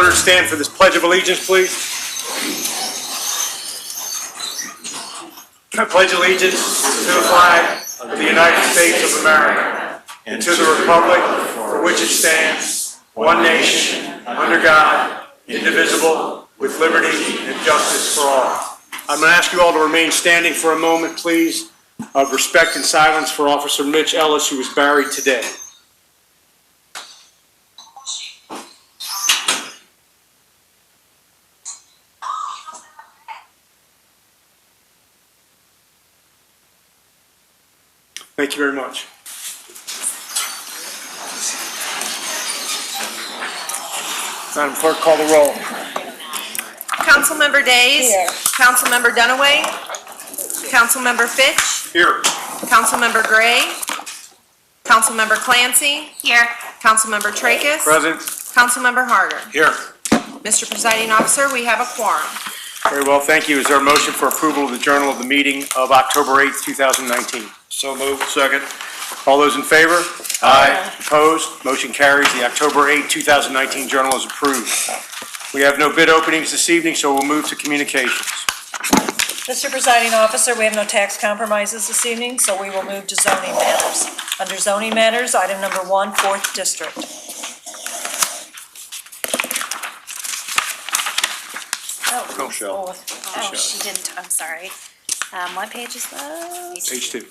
order to stand for this Pledge of Allegiance, please. I pledge allegiance to the flag of the United States of America and to the republic for which it stands, one nation, under God, indivisible, with liberty and justice for all. I'm going to ask you all to remain standing for a moment, please, of respect and silence for Officer Mitch Ellis, who was buried today. Thank you very much. Madam Clerk, call the roll. Councilmember Days. Here. Councilmember Dunaway. Councilmember Fitch. Here. Councilmember Gray. Councilmember Clancy. Here. Councilmember Tracus. Present. Councilmember Harder. Here. Mr. Presiding Officer, we have a quorum. Very well, thank you. Is there a motion for approval of the Journal of the meeting of October 8th, 2019? So moved. Second. All those in favor? Aye. Opposed? Motion carries. The October 8th, 2019 Journal is approved. We have no bid openings this evening, so we'll move to communications. Mr. Presiding Officer, we have no tax compromises this evening, so we will move to zoning matters. Under zoning matters, item number 1, 4th District. Go, Shell. Oh, she didn't. I'm sorry. What page is that? Page 2.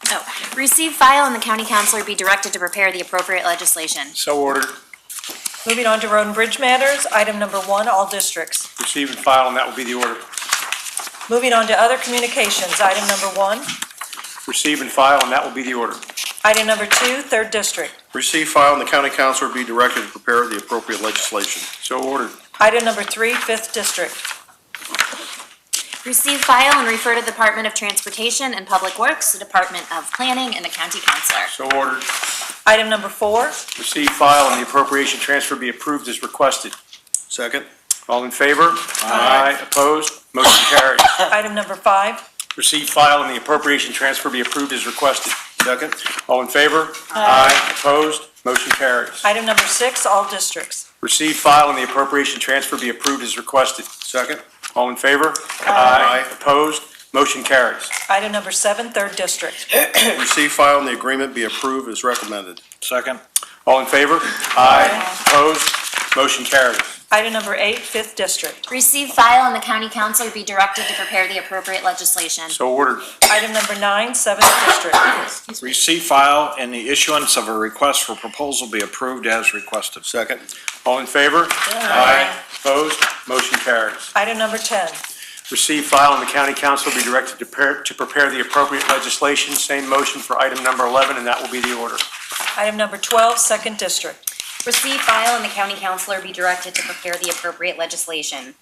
Oh, receive, file, and the county councilor be directed to prepare the appropriate legislation. So ordered. Moving on to road and bridge matters, item number 1, all districts. Receive and file, and that will be the order. Moving on to other communications, item number 1. Receive and file, and that will be the order. Item number 2, 3rd District. Receive, file, and the county councilor be directed to prepare the appropriate legislation. So ordered. Item number 3, 5th District. Receive, file, and refer to the Department of Transportation and Public Works, the Department of Planning, and the county councilor. So ordered. Item number 4. Receive, file, and the appropriation transfer be approved as requested. Second. All in favor? Aye. Opposed? Motion carries. Item number 5. Receive, file, and the appropriation transfer be approved as requested. Second. All in favor? Aye. Opposed? Motion carries. Item number 6, all districts. Receive, file, and the appropriation transfer be approved as requested. Second. All in favor? Aye. Opposed? Motion carries. Item number 7, 3rd District. Receive, file, and the agreement be approved as recommended. Second. All in favor? Aye. Opposed? Motion carries. Item number 8, 5th District. Receive, file, and the county councilor be directed to prepare the appropriate legislation. So ordered. Item number 9, 7th District. Receive, file, and the issuance of a request for proposal be approved as requested. Second. All in favor? Aye. Opposed? Motion carries. Item number 10. Receive, file, and the county council be directed to prepare the appropriate legislation. Same motion for item number 11, and that will be the order. Item number 12, 2nd District. Receive, file, and the county councilor be directed to prepare the appropriate legislation.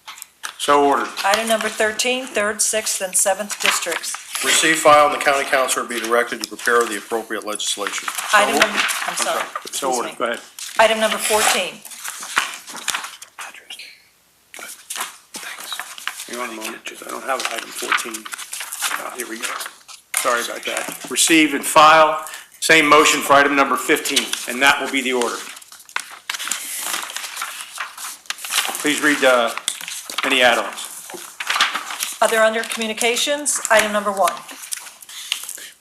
So ordered. Item number 13, 3rd, 6th, and 7th Districts. Receive, file, and the county councilor be directed to prepare the appropriate legislation. Item number, I'm sorry. So Excuse ordered. me. Go ahead. Item number 14. Hang on a moment, because I don't have item 14. Here we go. Sorry about that. Receive and file. Same motion for item number 15, and that will be the order. Please read any add-ons. Other under communications, item number 1.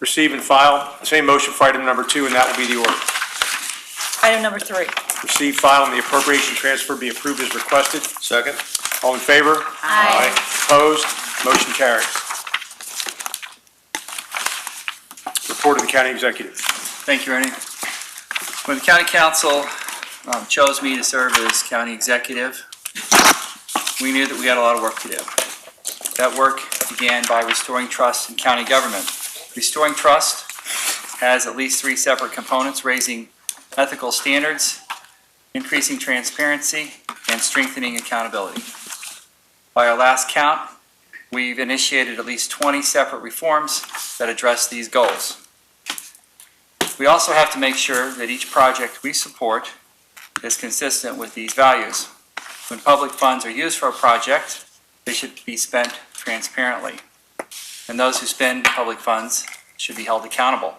Receive and file. Same motion for item number 2, and that will be the order. Item number 3. Receive, file, and the appropriation transfer be approved as requested. Second. All in favor? Aye. Opposed? Motion carries. Report of the county executive. Thank you, Ernie. When the county council chose me to serve as county executive, we knew that we had a lot of work to do. That work began by restoring trust in county government. Restoring trust has at least 3 separate components: raising ethical standards, increasing transparency, and strengthening accountability. By our last count, we've initiated at least 20 separate reforms that address these goals. We also have to make sure that each project we support is consistent with these values. When public funds are used for a project, they should be spent transparently, and those who spend public funds should be held accountable.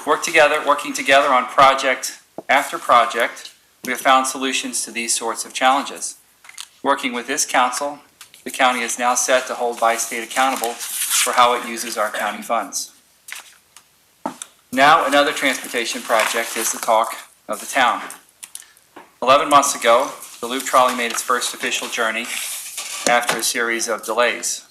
Working together on project after project, we have found solutions to these sorts of challenges. Working with this council, the county is now set to hold Bi-State accountable for how it uses our county funds. Now, another transportation project is the talk of the town. 11 months ago, the Loop Trolley made its first official journey after a series of delays.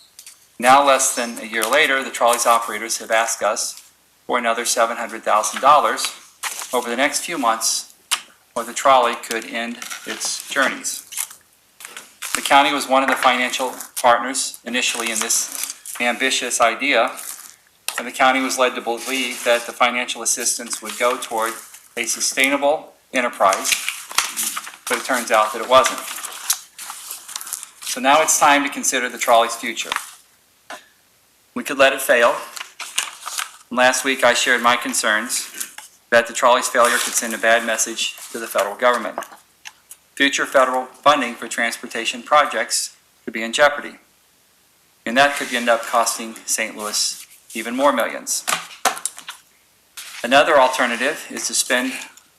Now, less than a year later, the trolley's operators have asked us for another $700,000 over the next few months, or the trolley could end its journeys. The county was one of the financial partners initially in this ambitious idea, and the county was led to believe that the financial assistance would go toward a sustainable enterprise, but it turns out that it wasn't. So now it's time to consider the trolley's future. We could let it fail. Last week I shared my concerns that the trolley's failure could send a bad message to the federal government. Future federal funding for transportation projects could be in jeopardy, and that could end up costing St. Louis even more millions. Another alternative is to spend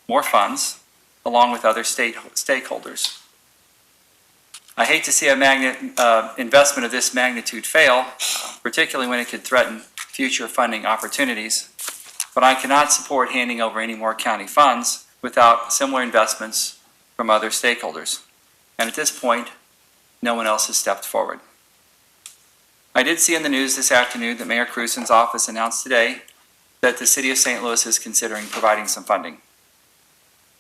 more funds along with other stakeholders. I hate to see a investment of this magnitude fail, particularly when it could threaten future funding opportunities, but I cannot support handing over any more county funds without similar investments from other stakeholders. And at this point, no one else has stepped forward. I did see in the news this afternoon that Mayor Cruzen's office announced today that the City of St. Louis is considering providing some funding.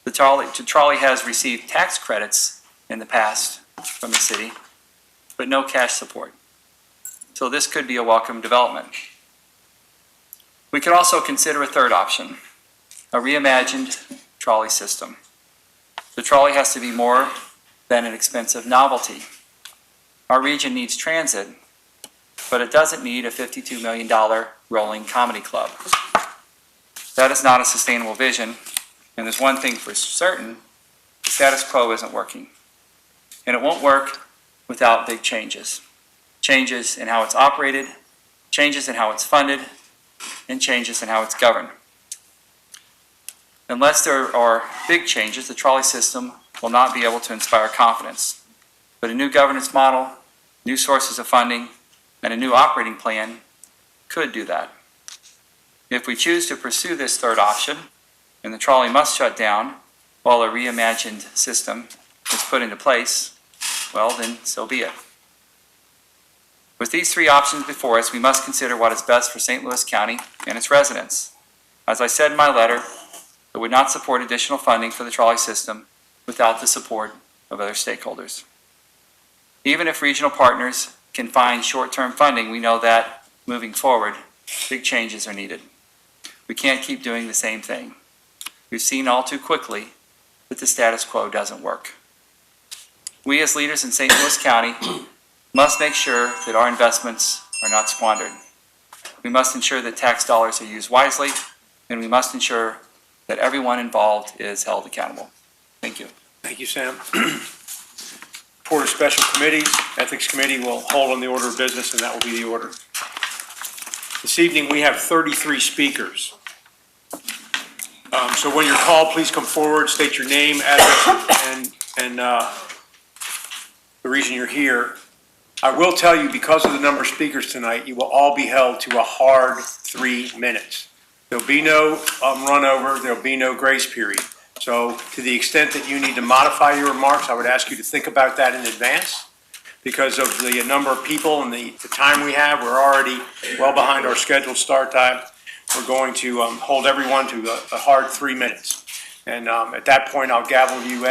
The trolley has received tax credits in the past from the city, but no cash support. So this could be a welcome development. We could also consider a third option, a reimagined trolley system. The trolley has to be more than an expensive novelty. Our region needs transit, but it doesn't need a $52 million rolling comedy club. That is not a sustainable vision, and there's one thing for certain: the status quo isn't working. And it won't work without big changes. Changes in how it's operated, changes in how it's funded, and changes in how it's governed. Unless there are big changes, the trolley system will not be able to inspire confidence. But a new governance model, new sources of funding, and a new operating plan could do that. If we choose to pursue this third option, and the trolley must shut down while a reimagined system is put into place, well, then so be it. With these three options before us, we must consider what is best for St. Louis County and its residents. As I said in my letter, I would not support additional funding for the trolley system without the support of other stakeholders. Even if regional partners can find short-term funding, we know that, moving forward, big changes are needed. We can't keep doing the same thing. We've seen all too quickly that the status quo doesn't work. We as leaders in St. Louis County must make sure that our investments are not squandered. We must ensure that tax dollars are used wisely, and we must ensure that everyone involved is held accountable. Thank you. Thank you, Sam. Report of special committees. Ethics Committee will hold on the order of business, and that will be the order. This evening, we have 33 speakers. So when you're called, please come forward, state your name, address, and the reason you're here. I will tell you, because of the number of speakers tonight, you will all be held to a hard 3 minutes. There'll be no run over, there'll be no grace period. So to the extent that you need to modify your remarks, I would ask you to think about that in advance. Because of the number of people and the time we have, we're already well behind our scheduled start time. We're going to hold everyone to a hard 3 minutes. And at that point, I'll gavel you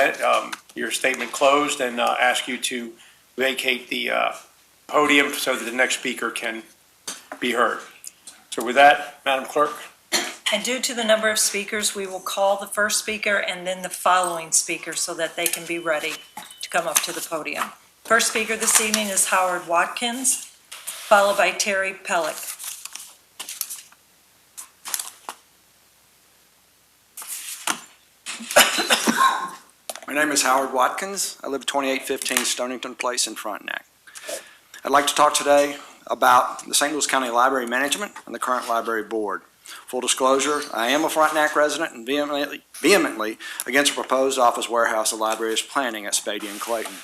your statement closed and ask you to vacate the podium so that the next speaker can be heard. So with that, Madam Clerk. And due to the number of speakers, we will call the first speaker and then the following speaker so that they can be ready to come up to the podium. First speaker this evening is Howard Watkins, followed by Terry Pellick. My name is Howard Watkins. I live at 2815 Stonington Place in Frontenac. I'd like to talk today about the St. Louis County Library Management and the current library board. Full disclosure, I am a Frontenac resident and vehemently against a proposed office warehouse the library is planning at Spady and Clayton.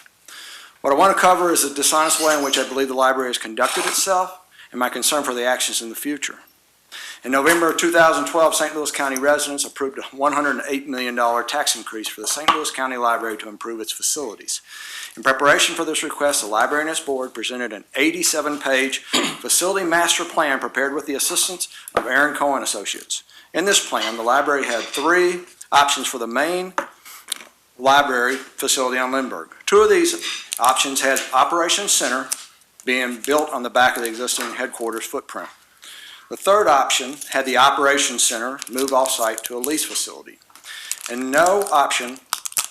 What I want to cover is the dishonest way in which I believe the library has conducted itself and my concern for the actions in the future. In November of 2012, St. Louis County residents approved a $108 million tax increase for the St. Louis County Library to improve its facilities. In preparation for this request, the library and its board presented an 87-page facility master plan prepared with the assistance of Aaron Cohen Associates. In this plan, the library had 3 options for the main library facility on Lindbergh. 2 of these options had Operations Center being built on the back of the existing headquarters footprint. The 3rd option had the Operations Center move off-site to a lease facility. And no option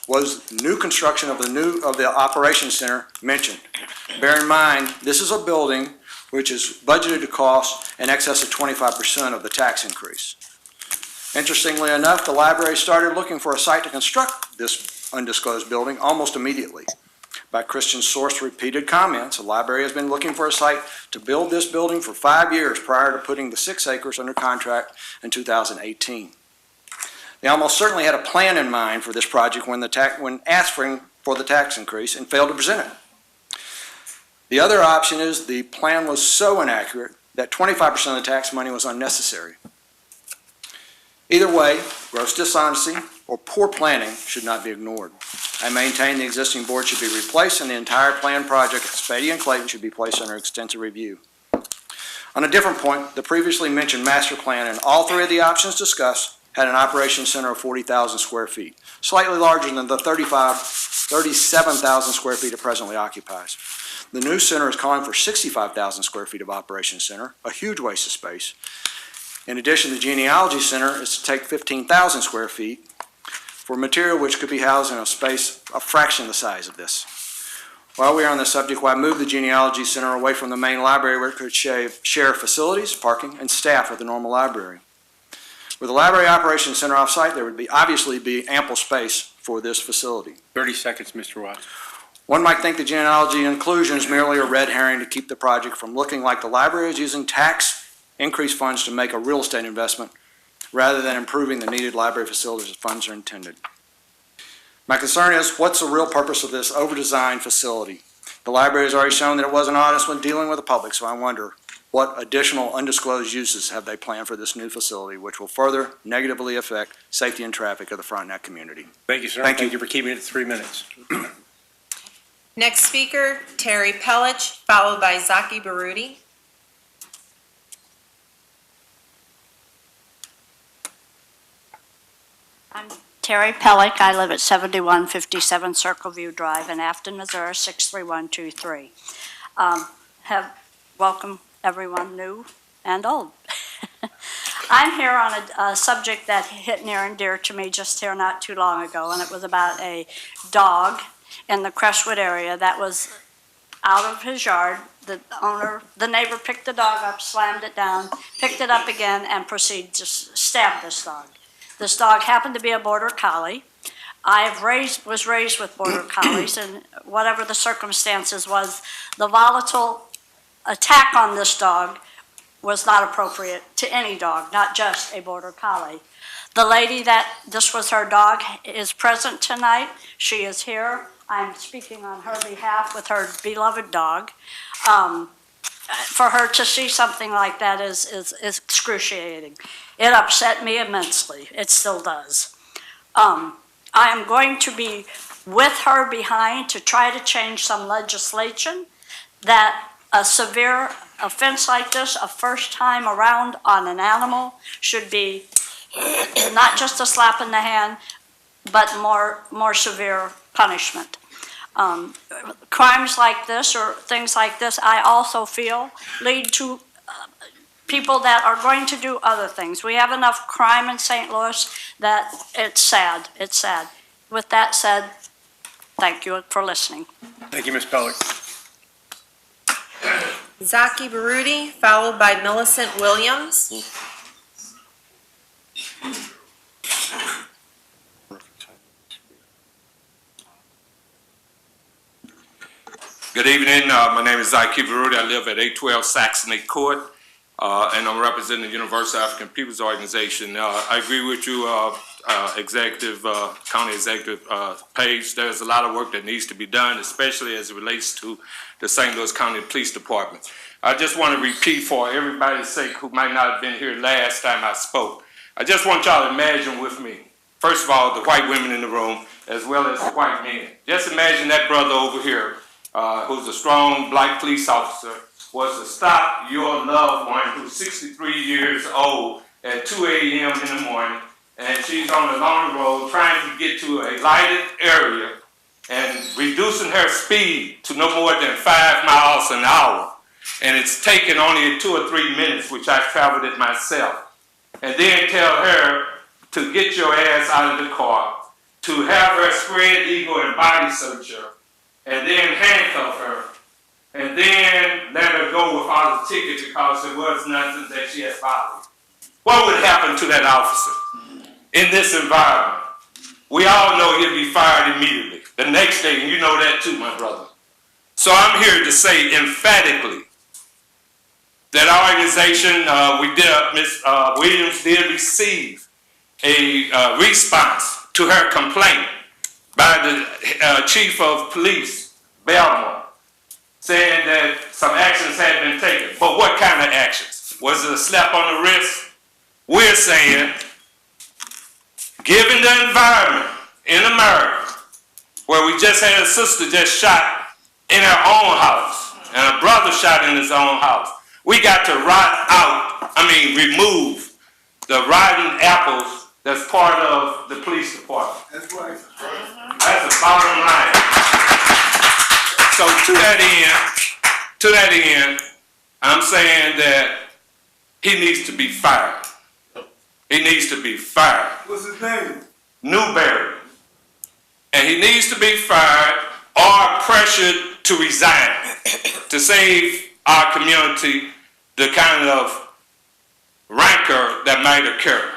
was new construction of the Operations Center mentioned. Bear in mind, this is a building which is budgeted to cost in excess of 25% of the tax increase. Interestingly enough, the library started looking for a site to construct this undisclosed building almost immediately. By Christian source repeated comments, the library has been looking for a site to build this building for 5 years prior to putting the 6 acres under contract in 2018. They almost certainly had a plan in mind for this project when asking for the tax increase and failed to present it. The other option is the plan was so inaccurate that 25% of the tax money was unnecessary. Either way, gross dishonesty or poor planning should not be ignored. I maintain the existing board should be replaced and the entire planned project at Spady and Clayton should be placed under extensive review. On a different point, the previously mentioned master plan and all 3 of the options discussed had an operations center of 40,000 square feet, slightly larger than the 37,000 square feet it presently occupies. The new center is calling for 65,000 square feet of operations center, a huge waste of space. In addition, the genealogy center is to take 15,000 square feet for material which could be housed in a space a fraction of the size of this. While we are on the subject, why move the genealogy center away from the main library where it could share facilities, parking, and staff with the normal library? With the library operations center off-site, there would obviously be ample space for this facility. 30 seconds, Mr. Watts. One might think the genealogy inclusion is merely a red herring to keep the project from looking like the library is using tax increased funds to make a real estate investment rather than improving the needed library facilities as funds are intended. My concern is, what's the real purpose of this over-designed facility? The library has already shown that it wasn't honest when dealing with the public, so I wonder, what additional undisclosed uses have they planned for this new facility, which will further negatively affect safety and traffic of the Frontenac community? Thank you, sir. Thank you. Thank you for keeping it to 3 minutes. Next speaker, Terry Pellich, followed by Zaki Baruti. I'm Terry Pellick. I live at 7157 Circleview Drive in Afton, Missouri, 63123. Welcome everyone new and old. I'm here on a subject that hit near and dear to me just here not too long ago, and it was about a dog in the Crestwood area that was out of his yard. The neighbor picked the dog up, slammed it down, picked it up again, and proceeded to stab this dog. This dog happened to be a border collie. I was raised with border collies, and whatever the circumstances was, the volatile attack on this dog was not appropriate to any dog, not just a border collie. The lady that this was her dog is present tonight. She is here. I'm speaking on her behalf with her beloved dog. For her to see something like that is excruciating. It upset me immensely. It still does. I am going to be with her behind to try to change some legislation that a severe offense like this, a first time around on an animal, should be not just a slap in the hand, but more severe punishment. Crimes like this or things like this, I also feel, lead to people that are going to do other things. We have enough crime in St. Louis that it's sad. It's sad. With that said, thank you for listening. Thank you, Ms. Pellick. Zaki Baruti, followed by Millicent Williams. Good evening. My name is Zaki Baruti. I live at 812 Saxony Court. and I'm representing the Universal African Peoples Organization. I agree with you, County Executive Page. There's a lot of work that needs to be done, especially as it relates to the St. Louis County Police Department. I just want to repeat for everybody's sake who might not have been here last time I spoke. I just want y'all to imagine with me, first of all, the white women in the room, as well as the white men. Just imagine that brother over here, who's a strong black police officer, was to stop your loved one who's 63 years old at 2 a.m. in the morning, and she's on a long road trying to get to a lighted area and reducing her speed to no more than 5 miles an hour. And it's taken only 2 or 3 minutes, which I traveled it myself. And then tell her to get your ass out of the car, to have her spread eagle and body search her, and then handcuff her, and then let her go without a ticket because there was nothing that she had followed. What would happen to that officer in this environment? We all know he'll be fired immediately. The next day, and you know that too, my brother. So I'm here to say emphatically that our organization, Ms. Williams did receive a response to her complaint by the Chief of Police, Belmore, saying that some actions had been taken. But what kind of actions? Was it a slap on the wrist? We're saying, given the environment in America, where we just had a sister just shot in her own house, and a brother shot in his own house, we got to remove the rotten apples that's part of the police department. That's right. That's the bottom line. So to that end, I'm saying that he needs to be fired. He needs to be fired. What's his name? Newberry. And he needs to be fired or pressured to resign to save our community the kind of rancor that might occur.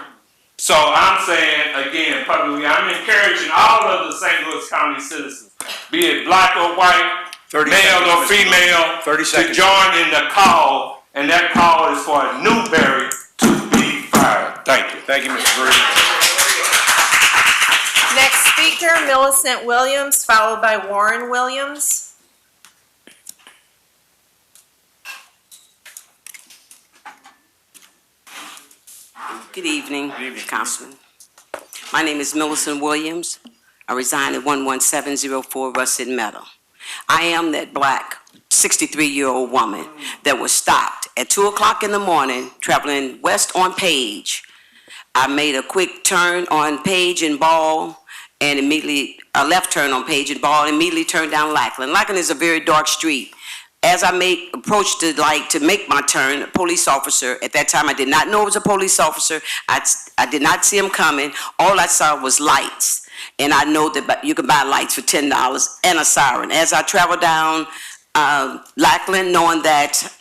So I'm saying, again, publicly, I'm encouraging all of the St. Louis County citizens, be it black or white, male or female, to join in the call, and that call is for Newberry to be fired. Thank you. Thank you, Mr. Green. Next speaker, Millicent Williams, followed by Warren Williams. Good evening, Councilman. My name is Millicent Williams. I reside at 11704 Russet Meadow. I am that black 63-year-old woman that was stopped at 2 o'clock in the morning traveling west on Page. I made a quick turn on Page and Ball and immediately a left turn on Page and Ball and immediately turned down Lackland. Lackland is a very dark street. As I approached the light to make my turn, a police officer, at that time I did not know it was a police officer. I did not see him coming. All I saw was lights. And I know that you can buy lights for $10 and a siren. As I traveled down Lackland, knowing that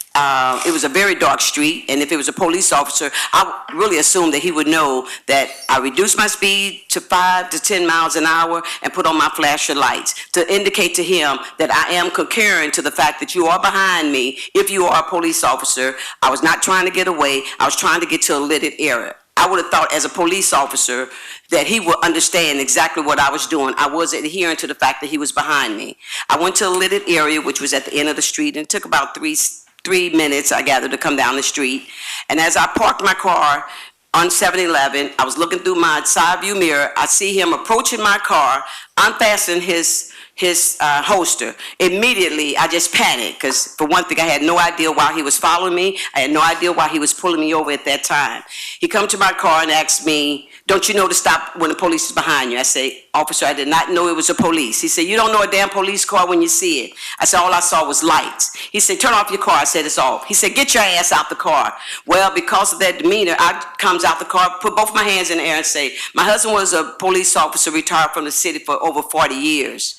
it was a very dark street, and if it was a police officer, I really assumed that he would know that I reduced my speed to 5 to 10 miles an hour and put on my flasher lights to indicate to him that I am concurring to the fact that you are behind me. If you are a police officer, I was not trying to get away. I was trying to get to a lighted area. I would have thought as a police officer that he would understand exactly what I was doing. I was adhering to the fact that he was behind me. I went to a lighted area, which was at the end of the street, and it took about three minutes, I gathered, to come down the street. And as I parked my car on 7-Eleven, I was looking through my side view mirror. I see him approaching my car, unfastening his holster. Immediately, I just panicked because, for one thing, I had no idea why he was following me. I had no idea why he was pulling me over at that time. He come to my car and asked me, "Don't you know to stop when the police is behind you?" I say, "Officer, I did not know it was a police." He said, "You don't know a damn police car when you see it." I said, "All I saw was lights." He said, "Turn off your car." I said, "It's off." He said, "Get your ass out the car." Well, because of that demeanor, I comes out the car, put both my hands in the air and say, "My husband was a police officer, retired from the city for over 40 years.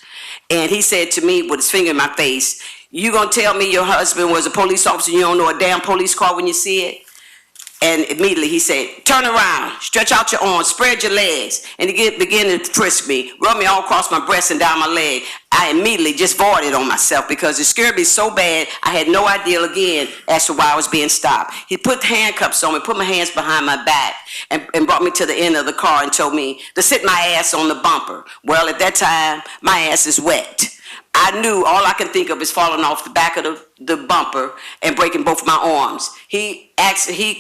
And he said to me with his finger in my face, 'You gonna tell me your husband was a police officer and you don't know a damn police car when you see it?'" And immediately he said, turn around, stretch out your arms, spread your legs. And he began to frisk me, rub me all across my breast and down my leg. I immediately just voided on myself because it scared me so bad, I had no idea again as to why I was being stopped. He put handcuffs on me, put my hands behind my back, and brought me to the end of the car and told me to sit my ass on the bumper. Well, at that time, my ass is wet. I knew all I can think of is falling off the back of the bumper and breaking both my arms. He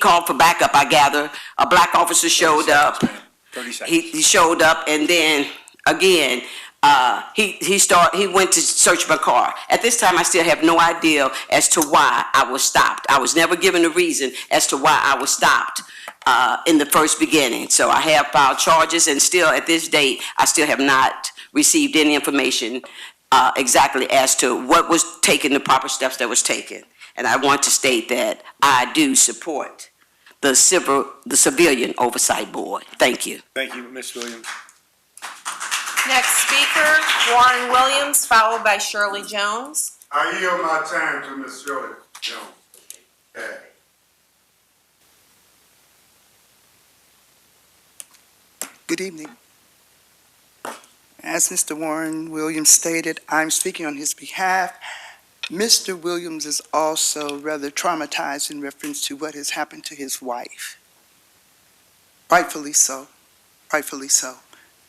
called for backup, I gather. A black officer showed up. 30 seconds. He showed up, and then again, he went to search my car. At this time, I still have no idea as to why I was stopped. I was never given a reason as to why I was stopped in the first beginning. So I have filed charges, and still at this date, I still have not received any information exactly as to what was taken, the proper steps that was taken. And I want to state that I do support the Civilian Oversight Board. Thank you. Thank you, Ms. Williams. Next speaker, Warren Williams, followed by Shirley Jones. I yield my time to Ms. Shirley Jones. Good evening. As Mr. Warren Williams stated, I'm speaking on his behalf. Mr. Williams is also rather traumatized in reference to what has happened to his wife. Rightfully so. Rightfully so.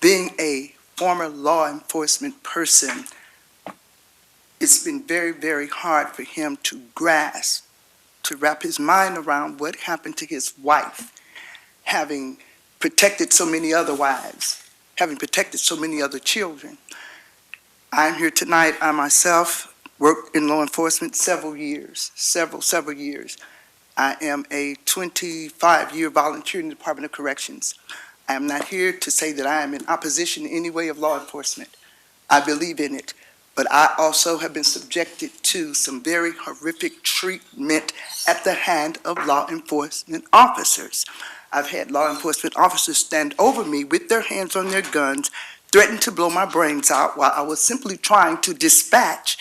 Being a former law enforcement person, it's been very, very hard for him to grasp, to wrap his mind around what happened to his wife, having protected so many other wives, having protected so many other children. I'm here tonight. I myself worked in law enforcement several years. I am a 25-year volunteer in the Department of Corrections. I am not here to say that I am in opposition in any way of law enforcement. I believe in it, but I also have been subjected to some very horrific treatment at the hand of law enforcement officers. I've had law enforcement officers stand over me with their hands on their guns, threaten to blow my brains out while I was simply trying to dispatch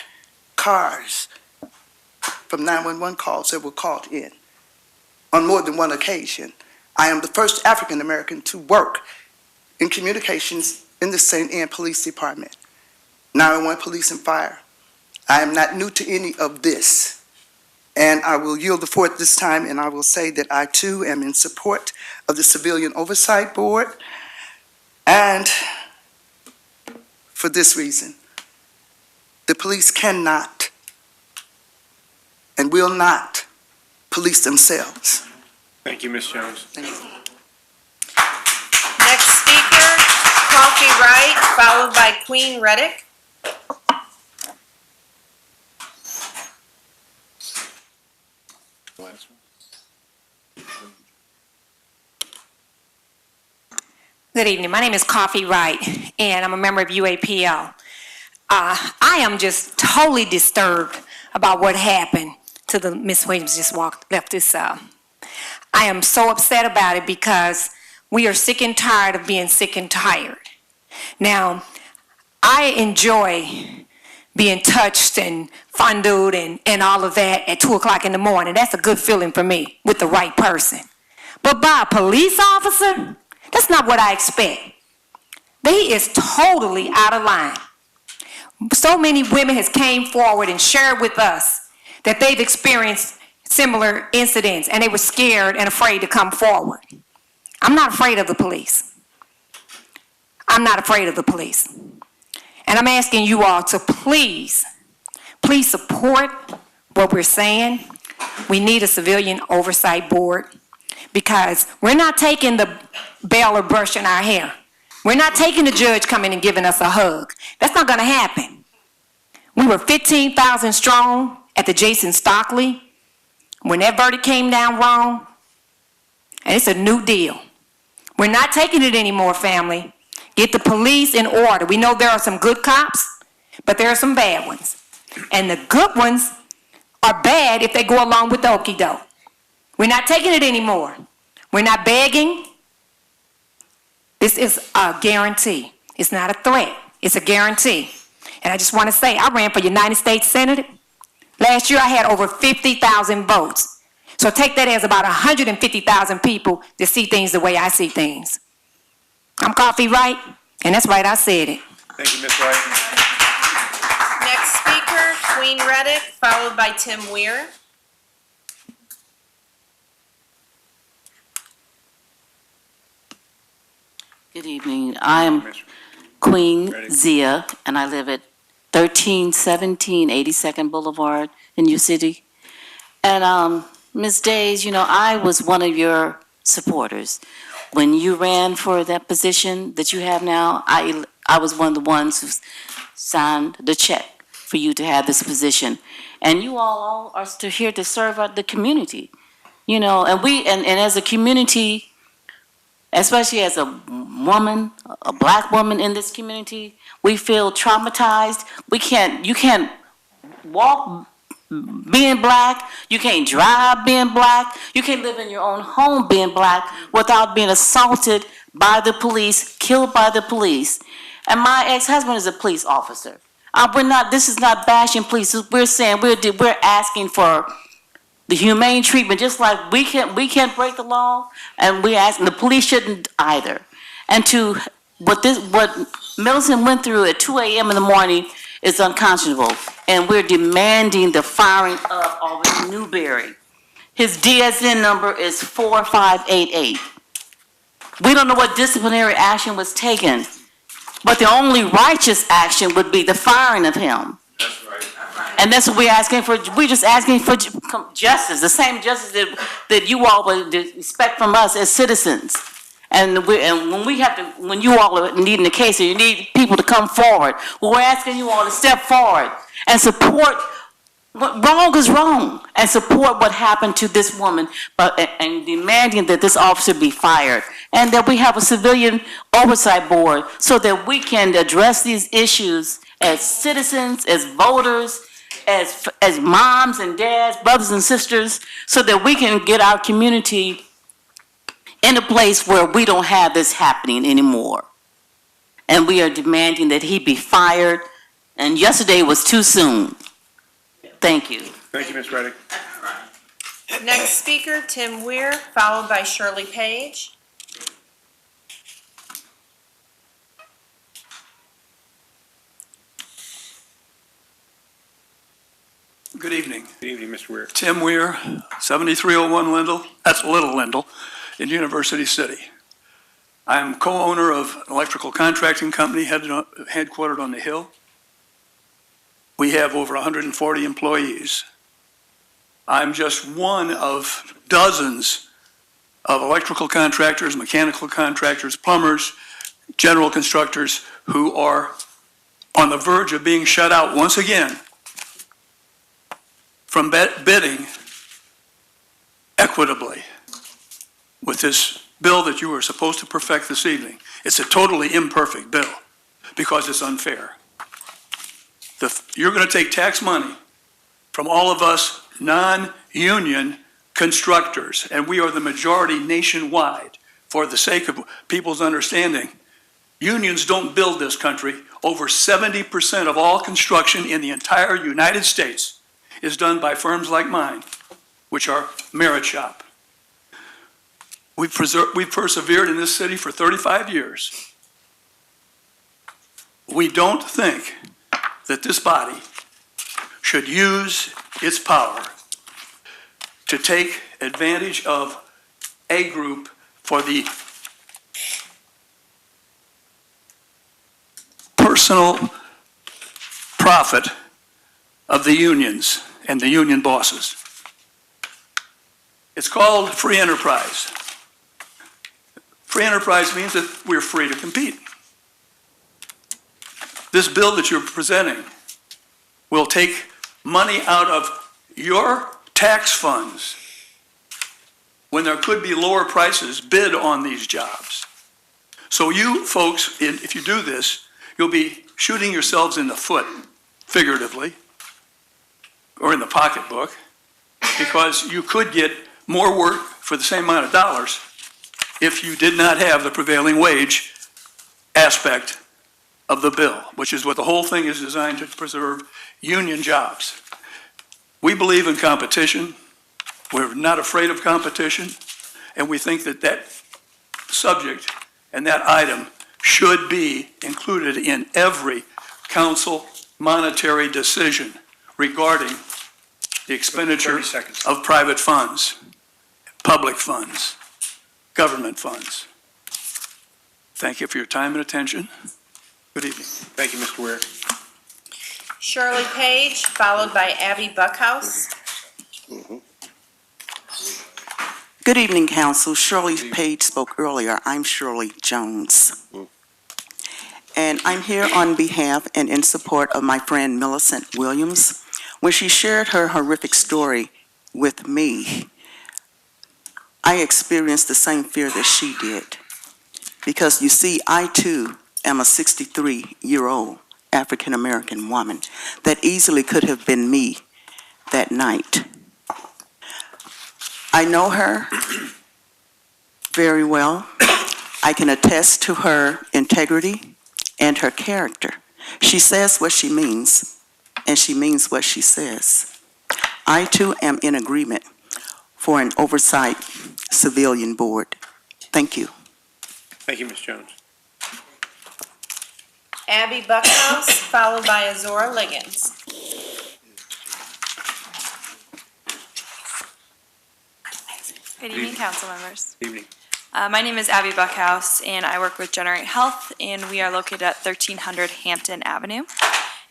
cars from 911 calls that were called in on more than one occasion. I am the first African American to work in communications in the St. Anne Police Department, 911 Police and Fire. I am not new to any of this. And I will yield the floor at this time, and I will say that I too am in support of the Civilian Oversight Board. And for this reason, the police cannot and will not police themselves. Thank you, Ms. Jones. Thank you. Next speaker, Coffee Wright, followed by Queen Reddick. Good evening. My name is Coffee Wright, and I'm a member of UAPL. I am just totally disturbed about what happened to the Miss Williams just left this. I am so upset about it because we are sick and tired of being sick and tired. Now, I enjoy being touched and fondled and all of that at 2 o'clock in the morning. That's a good feeling for me with the right person. But by a police officer, that's not what I expect. They is totally out of line. So many women has came forward and shared with us that they've experienced similar incidents and they were scared and afraid to come forward. I'm not afraid of the police. I'm not afraid of the police. And I'm asking you all to please support what we're saying. We need a Civilian Oversight Board because we're not taking the bail or brushing our hair. We're not taking the judge coming and giving us a hug. That's not going to happen. We were 15,000 strong at the Jason Stockley when that verdict came down wrong, and it's a new deal. We're not taking it anymore, family. Get the police in order. We know there are some good cops, but there are some bad ones. And the good ones are bad if they go along with the okie doke. We're not taking it anymore. We're not begging. This is a guarantee. It's not a threat. It's a guarantee. And I just want to say, I ran for United States Senate. Last year, I had over 50,000 votes. So take that as about 150,000 people to see things the way I see things. I'm Coffee Wright, and that's right, I said it. Thank you, Ms. Wright. Next speaker, Queen Reddick, followed by Tim Weir. Good evening. I'm Queen Zia, and I live at 1317 82nd Boulevard in U City. And Ms. Days, you know, I was one of your supporters. When you ran for that position that you have now, I was one of the ones who signed the check for you to have this position. And you all are still here to serve the community, you know, and as a community, especially as a woman, a black woman in this community, we feel traumatized. You can't walk being black, you can't drive being black, you can't live in your own home being black without being assaulted by the police, killed by the police. And my ex-husband is a police officer. This is not bashing police. We're saying, we're asking for the humane treatment, just like we can't break the law, and we're asking the police shouldn't either. And what Millicent went through at 2 a.m. in the morning is unconscionable, and we're demanding the firing of Alvin Newberry. His DSN number is 4588. We don't know what disciplinary action was taken, but the only righteous action would be the firing of him. That's right. And that's what we're asking for. We're just asking for justice, the same justice that you all would expect from us as citizens. And when you all are needing a case, or you need people to come forward, we're asking you all to step forward and support what wrong is wrong, and support what happened to this woman, and demanding that this officer be fired, and that we have a civilian oversight board so that we can address these issues as citizens, as voters, as moms and dads, brothers and sisters, so that we can get our community in a place where we don't have this happening anymore. And we are demanding that he be fired, and yesterday was too soon. Thank you. Thank you, Ms. Reddick. Next speaker, Tim Weir, followed by Shirley Page. Good evening. Good evening, Mr. Weir. Tim Weir, 7301 Lindell, that's Little Lindell, in University City. I'm co-owner of an electrical contracting company headquartered on the Hill. We have over 140 employees. I'm just one of dozens of electrical contractors, mechanical contractors, plumbers, general constructors who are on the verge of being shut out once again from bidding equitably with this bill that you were supposed to perfect this evening. It's a totally imperfect bill because it's unfair. You're going to take tax money from all of us non-union constructors, and we are the majority nationwide. For the sake of people's understanding, unions don't build this country. Over 70% of all construction in the entire United States is done by firms like mine, which are merit shop. We've persevered in this city for 35 years. We don't think that this body should use its power to take advantage of a group for the personal profit of the unions and the union bosses. It's called free enterprise. Free enterprise means that we're free to compete. This bill that you're presenting will take money out of your tax funds when there could be lower prices bid on these jobs. So you folks, if you do this, you'll be shooting yourselves in the foot, figuratively, or in the pocketbook, because you could get more work for the same amount of dollars if you did not have the prevailing wage aspect of the bill, which is what the whole thing is designed to preserve union jobs. We believe in competition. We're not afraid of competition, and we think that that subject and that item should be included in every council monetary decision regarding the expenditure 30 seconds. of private funds, public funds, government funds. Thank you for your time and attention. Good evening. Thank you, Mr. Ware. Shirley Page, followed by Abby Buckhouse. Good evening, Council. Shirley Page spoke earlier. I'm Shirley Jones. And I'm here on behalf and in support of my friend Millicent Williams. When she shared her horrific story with me, I experienced the same fear that she did. Because you see, I too am a 63-year-old African-American woman that easily could have been me that night. I know her very well. I can attest to her integrity and her character. She says what she means, and she means what she says. I too am in agreement for an oversight civilian board. Thank you. Thank you, Ms. Jones. Abby Buckhouse, followed by Azora Liggins. Good evening, council members. Evening. My name is Abby Buckhouse, and I work with Generate Health, and we are located at 1300 Hampton Avenue.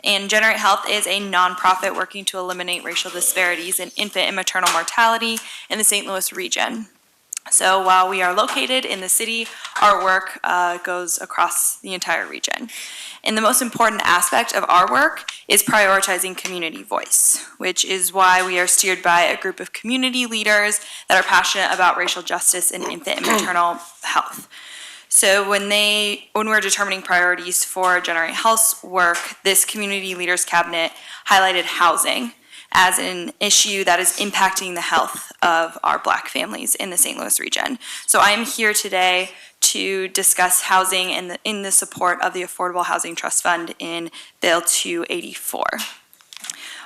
And Generate Health is a nonprofit working to eliminate racial disparities in infant and maternal mortality in the St. Louis region. So while we are located in the city, our work goes across the entire region. And the most important aspect of our work is prioritizing community voice, which is why we are steered by a group of community leaders that are passionate about racial justice in infant and maternal health. So when we're determining priorities for Generate Health's work, this community leaders cabinet highlighted housing as an issue that is impacting the health of our Black families in the St. Louis region. So I am here today to discuss housing in the support of the Affordable Housing Trust Fund in Bill 284.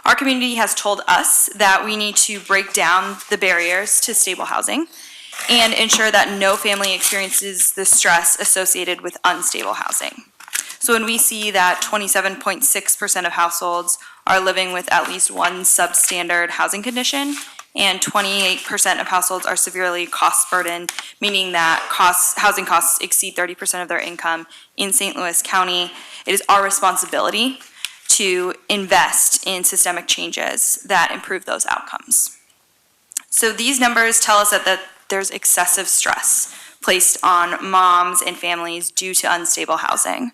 Our community has told us that we need to break down the barriers to stable housing and ensure that no family experiences the stress associated with unstable housing. So when we see that 27.6% of households are living with at least one substandard housing condition, and 28% of households are severely cost burdened, meaning that housing costs exceed 30% of their income in St. Louis County, it is our responsibility to invest in systemic changes that improve those outcomes. So these numbers tell us that there's excessive stress placed on moms and families due to unstable housing.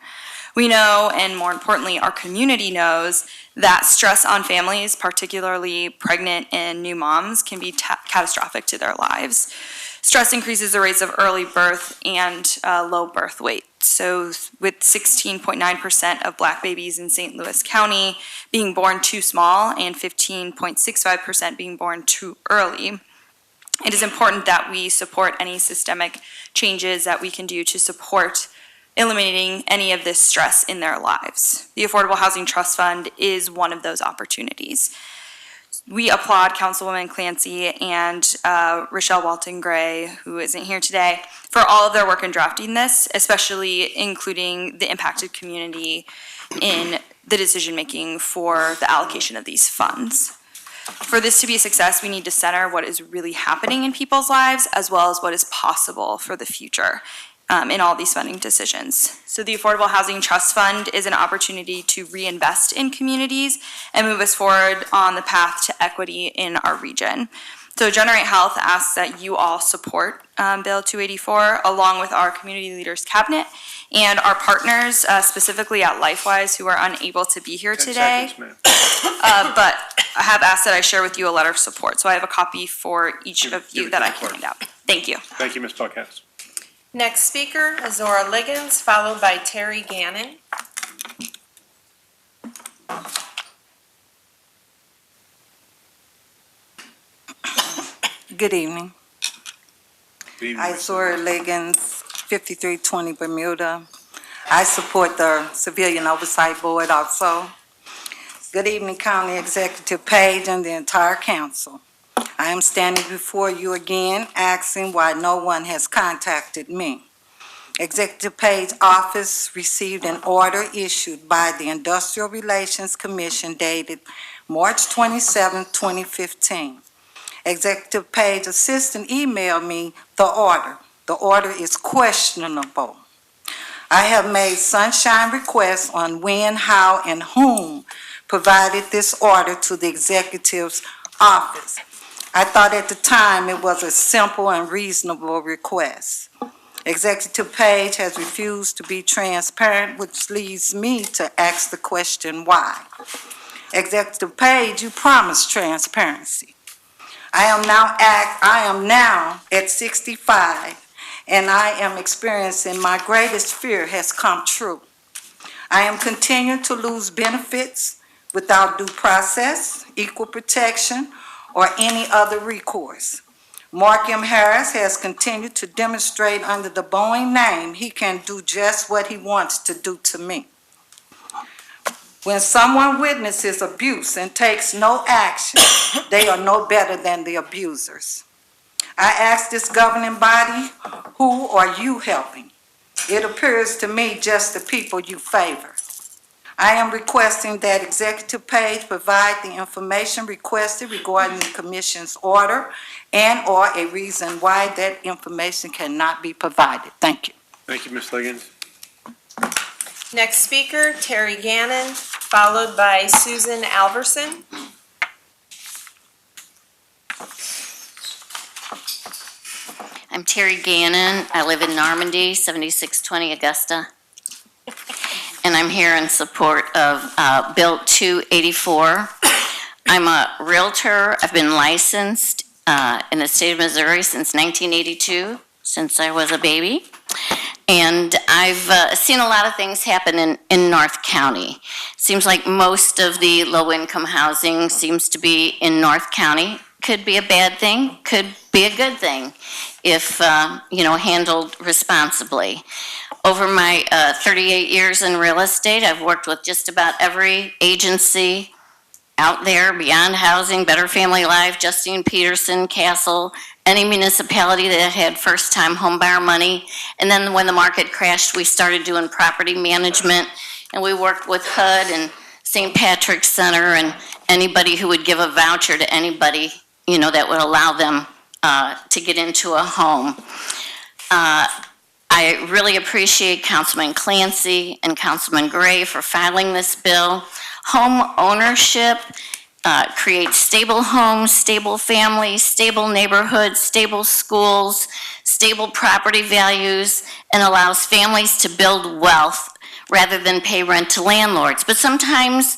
We know, and more importantly, our community knows, that stress on families, particularly pregnant and new moms, can be catastrophic to their lives. Stress increases the rates of early birth and low birth weight. So with 16.9% of Black babies in St. Louis County being born too small and 15.65% being born too early, it is important that we support any systemic changes that we can do to support eliminating any of this stress in their lives. The Affordable Housing Trust Fund is one of those opportunities. We applaud Councilwoman Clancy and Rochelle Walton Gray, who isn't here today, for all of their work in drafting this, especially including the impacted community in the decision-making for the allocation of these funds. For this to be a success, we need to center what is really happening in people's lives as well as what is possible for the future in all these funding decisions. So the Affordable Housing Trust Fund is an opportunity to reinvest in communities and move us forward on the path to equity in our region. So Generate Health asks that you all support Bill 284 along with our community leaders cabinet and our partners, specifically at LifeWise, who are unable to be here today. But I have asked that I share with you a letter of support. So I have a copy for each of you that I can hand out. Thank you. Thank you, Ms. Buckhouse. Next speaker, Azora Liggins, followed by Terry Gannon. Good evening. Azora Liggins, 5320 Bermuda. I support the Civilian Oversight Board also. Good evening, County Executive Page and the entire council. I am standing before you again, asking why no one has contacted me. Executive Page Office received an order issued by the Industrial Relations Commission dated March 27, 2015. Executive Page Assistant emailed me the order. The order is questionable. I have made sunshine requests on when, how, and whom provided this order to the Executive's office. I thought at the time it was a simple and reasonable request. Executive Page has refused to be transparent, which leads me to ask the question, why? Executive Page, you promised transparency. I am now at 65, and I am experiencing my greatest fear has come true. I am continuing to lose benefits without due process, equal protection, or any other recourse. Mark M. Harris has continued to demonstrate under the Boeing name he can do just what he wants to do to me. When someone witnesses abuse and takes no action, they are no better than the abusers. I ask this governing body, who are you helping? It appears to me just the people you favor. I am requesting that Executive Page provide the information requested regarding the Commission's order and/or a reason why that information cannot be provided. Thank you. Thank you, Ms. Liggins. Next speaker, Terry Gannon, followed by Susan Alverson. I'm Terry Gannon. I live in Normandy, 7620 Augusta. And I'm here in support of Bill 284. I'm a realtor. I've been licensed in the state of Missouri since 1982, since I was a baby. And I've seen a lot of things happen in North County. Seems like most of the low-income housing seems to be in North County. Could be a bad thing, could be a good thing if, handled responsibly. Over my 38 years in real estate, I've worked with just about every agency out there, Beyond Housing, Better Family Life, Justine Peterson, Castle, any municipality that had first-time homebuyer money. And then when the market crashed, we started doing property management, and we worked with HUD and St. Patrick's Center and anybody who would give a voucher to anybody, that would allow them to get into a home. I really appreciate Councilman Clancy and Councilman Gray for filing this bill. Home ownership creates stable homes, stable families, stable neighborhoods, stable schools, stable property values, and allows families to build wealth rather than pay rent to landlords. But sometimes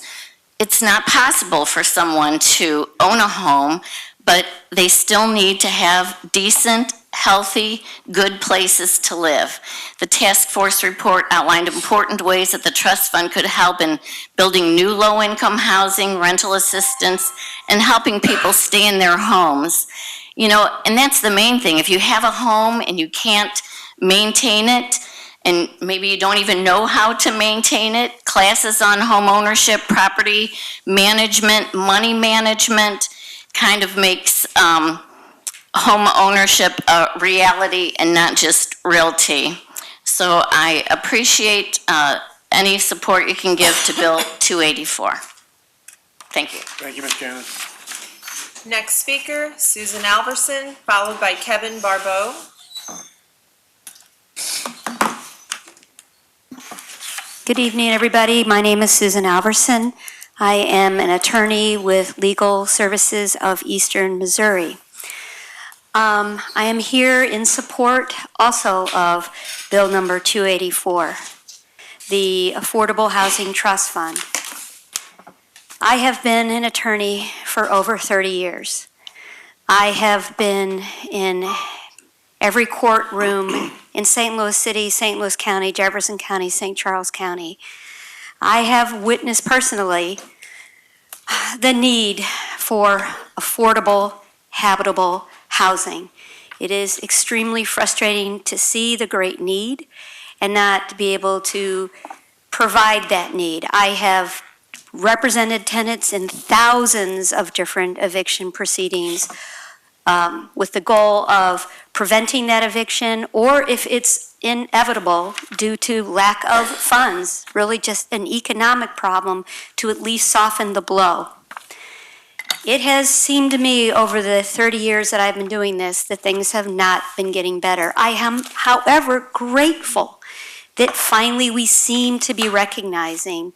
it's not possible for someone to own a home, but they still need to have decent, healthy, good places to live. The task force report outlined important ways that the trust fund could help in building new low-income housing, rental assistance, and helping people stay in their homes. And that's the main thing. If you have a home and you can't maintain it, and maybe you don't even know how to maintain it, classes on home ownership, property management, money management kind of makes home ownership a reality and not just realty. So I appreciate any support you can give to Bill 284. Thank you. Thank you, Ms. Gannon. Next speaker, Susan Alverson, followed by Kevin Barbeau. Good evening, everybody. My name is Susan Alverson. I am an attorney with Legal Services of Eastern Missouri. I am here in support also of Bill number 284, the Affordable Housing Trust Fund. I have been an attorney for over 30 years. I have been in every courtroom in St. Louis City, St. Louis County, Jefferson County, St. Charles County. I have witnessed personally the need for affordable, habitable housing. It is extremely frustrating to see the great need and not to be able to provide that need. I have represented tenants in thousands of different eviction proceedings with the goal of preventing that eviction, or if it's inevitable due to lack of funds, really just an economic problem, to at least soften the blow. It has seemed to me over the 30 years that I've been doing this that things have not been getting better. I am, however, grateful that finally we seem to be recognizing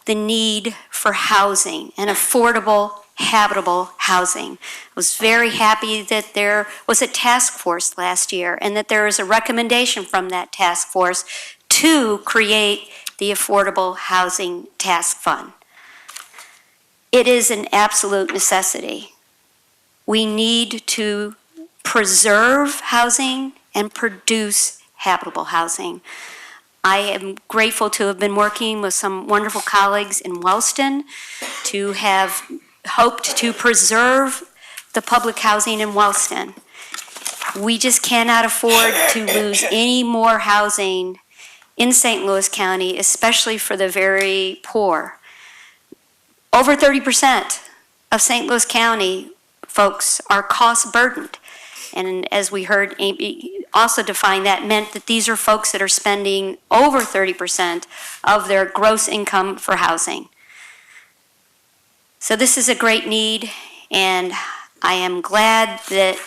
the need for housing and affordable, habitable housing. I was very happy that there was a task force last year and that there is a recommendation from that task force to create the Affordable Housing Task Fund. It is an absolute necessity. We need to preserve housing and produce habitable housing. I am grateful to have been working with some wonderful colleagues in Wellston to have hoped to preserve the public housing in Wellston. We just cannot afford to lose any more housing in St. Louis County, especially for the very poor. Over 30% of St. Louis County folks are cost burdened. And as we heard Amy also define, that meant that these are folks that are spending over 30% of their gross income for housing. So this is a great need, and I am glad that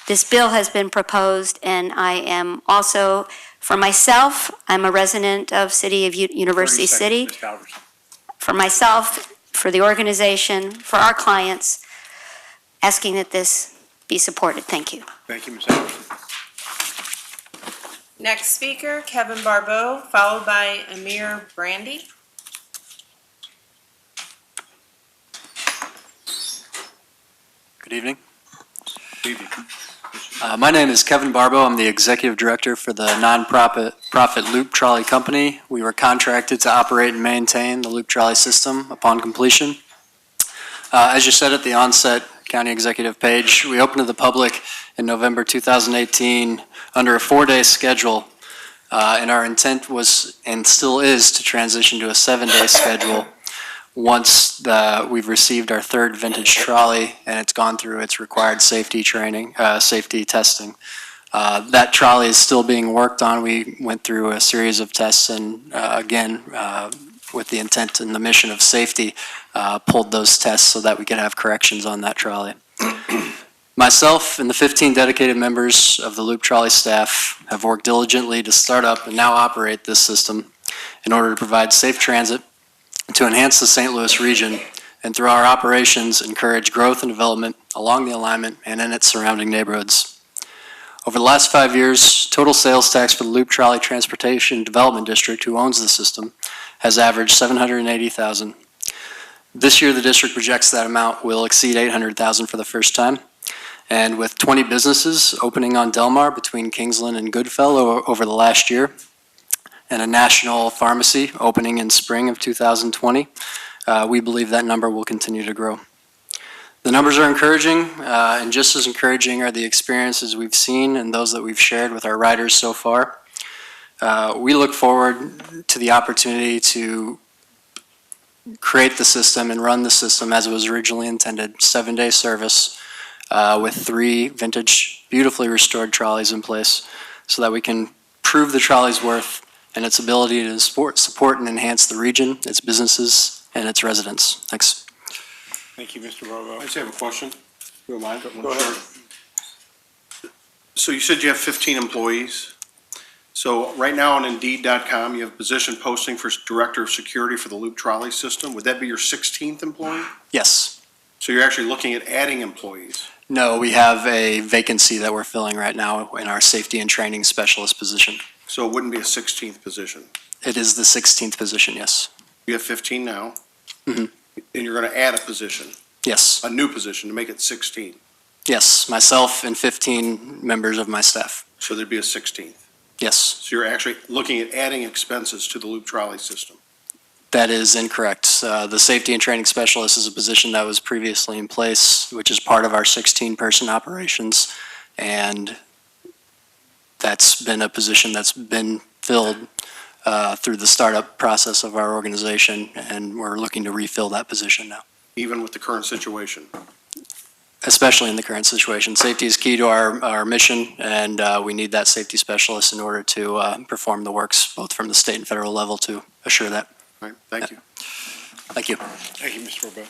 this bill has been proposed, and I am also, for myself, I'm a resident of City of University City. For myself, for the organization, for our clients, asking that this be supported. Thank you. Thank you, Ms. Anderson. Next speaker, Kevin Barbeau, followed by Amir Brandy. Good evening. My name is Kevin Barbeau. I'm the Executive Director for the nonprofit Loop Trolley Company. We were contracted to operate and maintain the Loop Trolley system upon completion. As you said at the onset, County Executive Page, we opened to the public in November 2018 under a 4-day schedule, and our intent was and still is to transition to a 7-day schedule once we've received our third vintage trolley and it's gone through its required safety training, safety testing. That trolley is still being worked on. We went through a series of tests and again, with the intent and the mission of safety, pulled those tests so that we could have corrections on that trolley. Myself and the 15 dedicated members of the Loop Trolley staff have worked diligently to start up and now operate this system in order to provide safe transit, to enhance the St. Louis region, and through our operations encourage growth and development along the alignment and in its surrounding neighborhoods. Over the last 5 years, total sales tax for the Loop Trolley Transportation Development District, who owns the system, has averaged $780,000. This year, the district projects that amount will exceed $800,000 for the first time. And with 20 businesses opening on Delmar between Kingsland and Goodfellow over the last year, and a national pharmacy opening in spring of 2020, we believe that number will continue to grow. The numbers are encouraging, and just as encouraging are the experiences we've seen and those that we've shared with our riders so far. We look forward to the opportunity to create the system and run the system as it was originally intended, 7-day service with 3 vintage, beautifully restored trolleys in place so that we can prove the trolley's worth and its ability to support and enhance the region, its businesses, and its residents. Thanks. Thank you, Mr. Barbeau. I just have a question. You don't mind? Go ahead. So you said you have 15 employees. So right now on Indeed.com, you have a position posting for Director of Security for the Loop Trolley System. Would that be your 16th employee? Yes. So you're actually looking at adding employees? No, we have a vacancy that we're filling right now in our safety and training specialist position. So it wouldn't be a 16th position? It is the 16th position, yes. You have 15 now? Mm-hmm. And you're going to add a position? Yes. A new position to make it 16? Yes, myself and 15 members of my staff. So there'd be a 16th? Yes. So you're actually looking at adding expenses to the Loop Trolley System? That is incorrect. The safety and training specialist is a position that was previously in place, which is part of our 16-person operations, and that's been a position that's been filled through the startup process of our organization, and we're looking to refill that position now. Even with the current situation? especially in the current situation. Safety is key to our mission, and we need that safety specialist in order to perform the works, both from the state and federal level, to assure that. All right, thank you. Thank you. Thank you, Mr. Robo.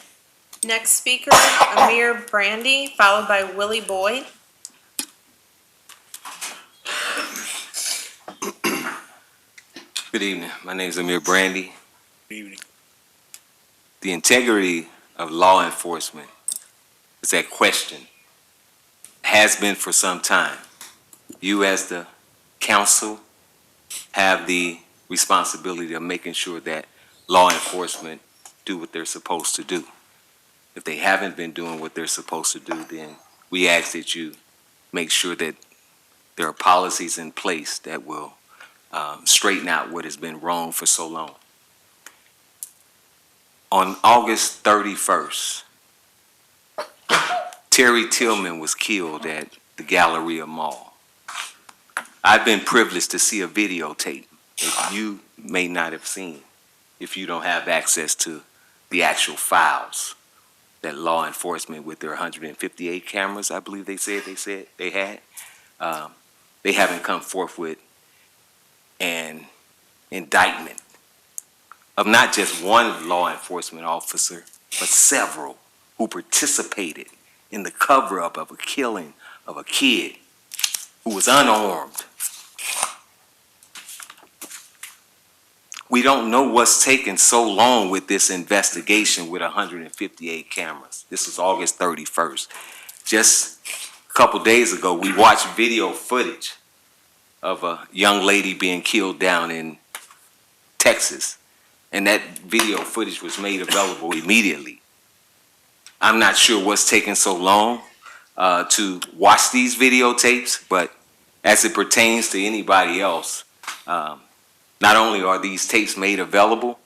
Next speaker, Amir Brandy, followed by Willie Boyd. Good evening. My name is Amir Brandy. Good evening. The integrity of law enforcement is at question, has been for some time. You as the council have the responsibility of making sure that law enforcement do what they're supposed to do. If they haven't been doing what they're supposed to do, then we ask that you make sure that there are policies in place that will straighten out what has been wrong for so long. On August 31st, Terry Tillman was killed at the Galleria Mall. I've been privileged to see a videotape that you may not have seen if you don't have access to the actual files that law enforcement, with their 158 cameras, I believe they said they had, they haven't come forth with an indictment of not just one law enforcement officer, but several who participated in the cover-up of a killing of a kid who was unarmed. We don't know what's taken so long with this investigation with 158 cameras. This was August 31st. Just a couple days ago, we watched video footage of a young lady being killed down in Texas, and that video footage was made available immediately. I'm not sure what's taking so long to watch these videotapes, but as it pertains to anybody else, not only are these tapes made available,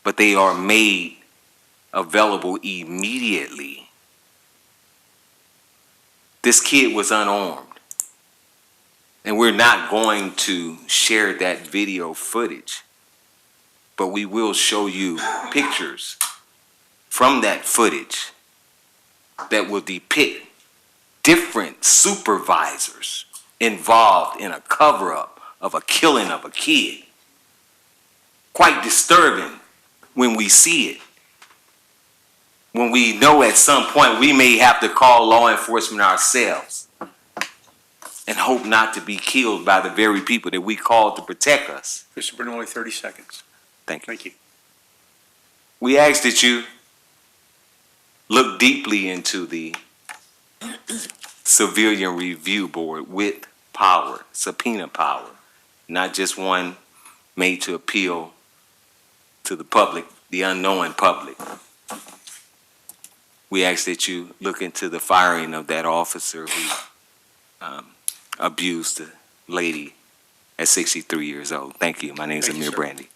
but they are made available immediately. This kid was unarmed, and we're not going to share that video footage, but we will show you pictures from that footage that will depict different supervisors involved in a cover-up of a killing of a kid. Quite disturbing when we see it. When we know at some point we may have to call law enforcement ourselves and hope not to be killed by the very people that we called to protect us. Mr. Bernoli, 30 seconds. Thank you. Thank you. We ask that you look deeply into the Civilian Review Board with power, subpoena power, not just one made to appeal to the public, the unknowing public. We ask that you look into the firing of that officer who abused the lady at 63 years old. Thank you. My name is Amir Brandy.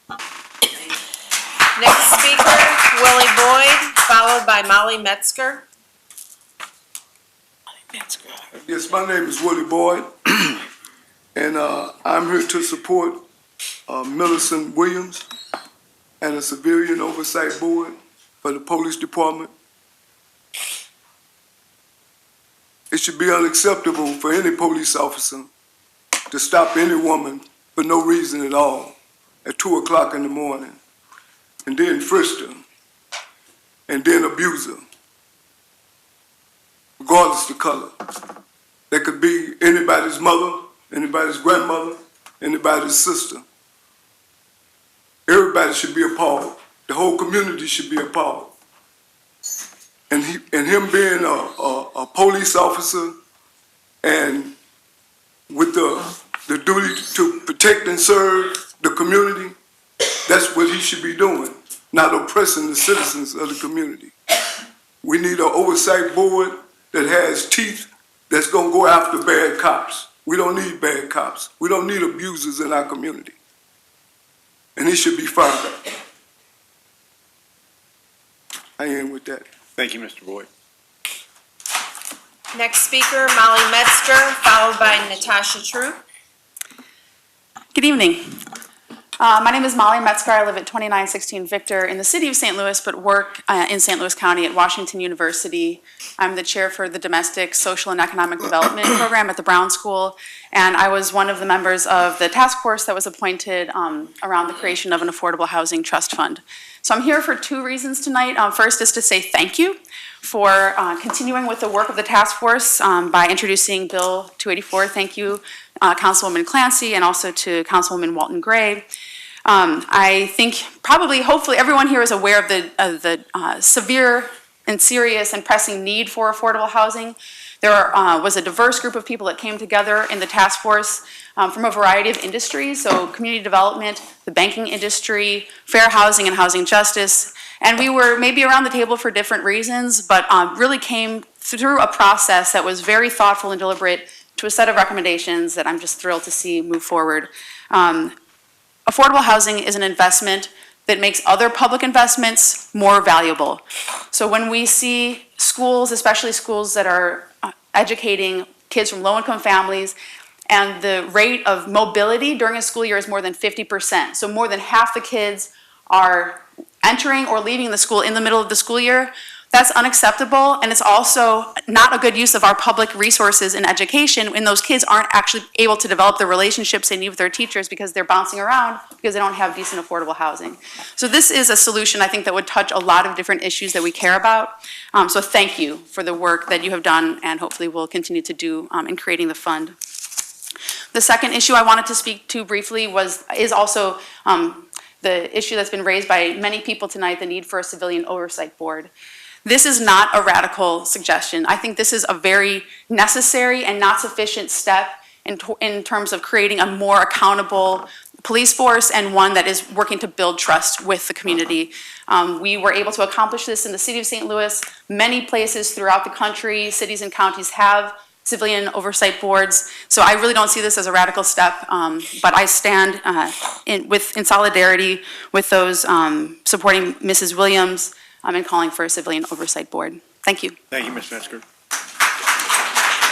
Next speaker, Willie Boyd, followed by Molly Metzger. Yes, my name is Willie Boyd, and I'm here to support Millicent Williams and the Civilian Oversight Board for the Police Department. It should be unacceptable for any police officer to stop any woman for no reason at all at 2 o'clock in the morning and then frisk her and then abuse her, regardless of color. That could be anybody's mother, anybody's grandmother, anybody's sister. Everybody should be appalled. The whole community should be appalled. And him being a police officer and with the duty to protect and serve the community, that's what he should be doing, not oppressing the citizens of the community. We need an oversight board that has teeth that's gonna go after bad cops. We don't need bad cops. We don't need abusers in our community. And he should be fired. I end with that. Thank you, Mr. Boyd. Next speaker, Molly Metzger, followed by Natasha True. Good evening. My name is Molly Metzger. I live at 2916 Victor in the city of St. Louis, but work in St. Louis County at Washington University. I'm the chair for the Domestic, Social, and Economic Development Program at the Brown School, and I was one of the members of the task force that was appointed around the creation of an affordable housing trust fund. So I'm here for two reasons tonight. First is to say thank you for continuing with the work of the task force by introducing Bill 284. Thank you, Councilwoman Clancy, and also to Councilwoman Walton Gray. I think probably, hopefully, everyone here is aware of the severe and serious and pressing need for affordable housing. There was a diverse group of people that came together in the task force from a variety of industries, so community development, the banking industry, fair housing and housing justice. And we were maybe around the table for different reasons, but really came through a process that was very thoughtful and deliberate to a set of recommendations that I'm just thrilled to see move forward. Affordable housing is an investment that makes other public investments more valuable. So when we see schools, especially schools that are educating kids from low-income families, and the rate of mobility during a school year is more than 50%. So more than half the kids are entering or leaving the school in the middle of the school year. That's unacceptable, and it's also not a good use of our public resources in education when those kids aren't actually able to develop the relationships they need with their teachers because they're bouncing around because they don't have decent affordable housing. So this is a solution I think that would touch a lot of different issues that we care about. So thank you for the work that you have done and hopefully will continue to do in creating the fund. The second issue I wanted to speak to briefly is also the issue that's been raised by many people tonight, the need for a civilian oversight board. This is not a radical suggestion. I think this is a very necessary and not sufficient step in terms of creating a more accountable police force and one that is working to build trust with the community. We were able to accomplish this in the city of St. Louis. Many places throughout the country, cities and counties have civilian oversight boards. So I really don't see this as a radical step, but I stand in solidarity with those supporting Mrs. Williams and calling for a civilian oversight board. Thank you. Thank you, Ms. Metzger.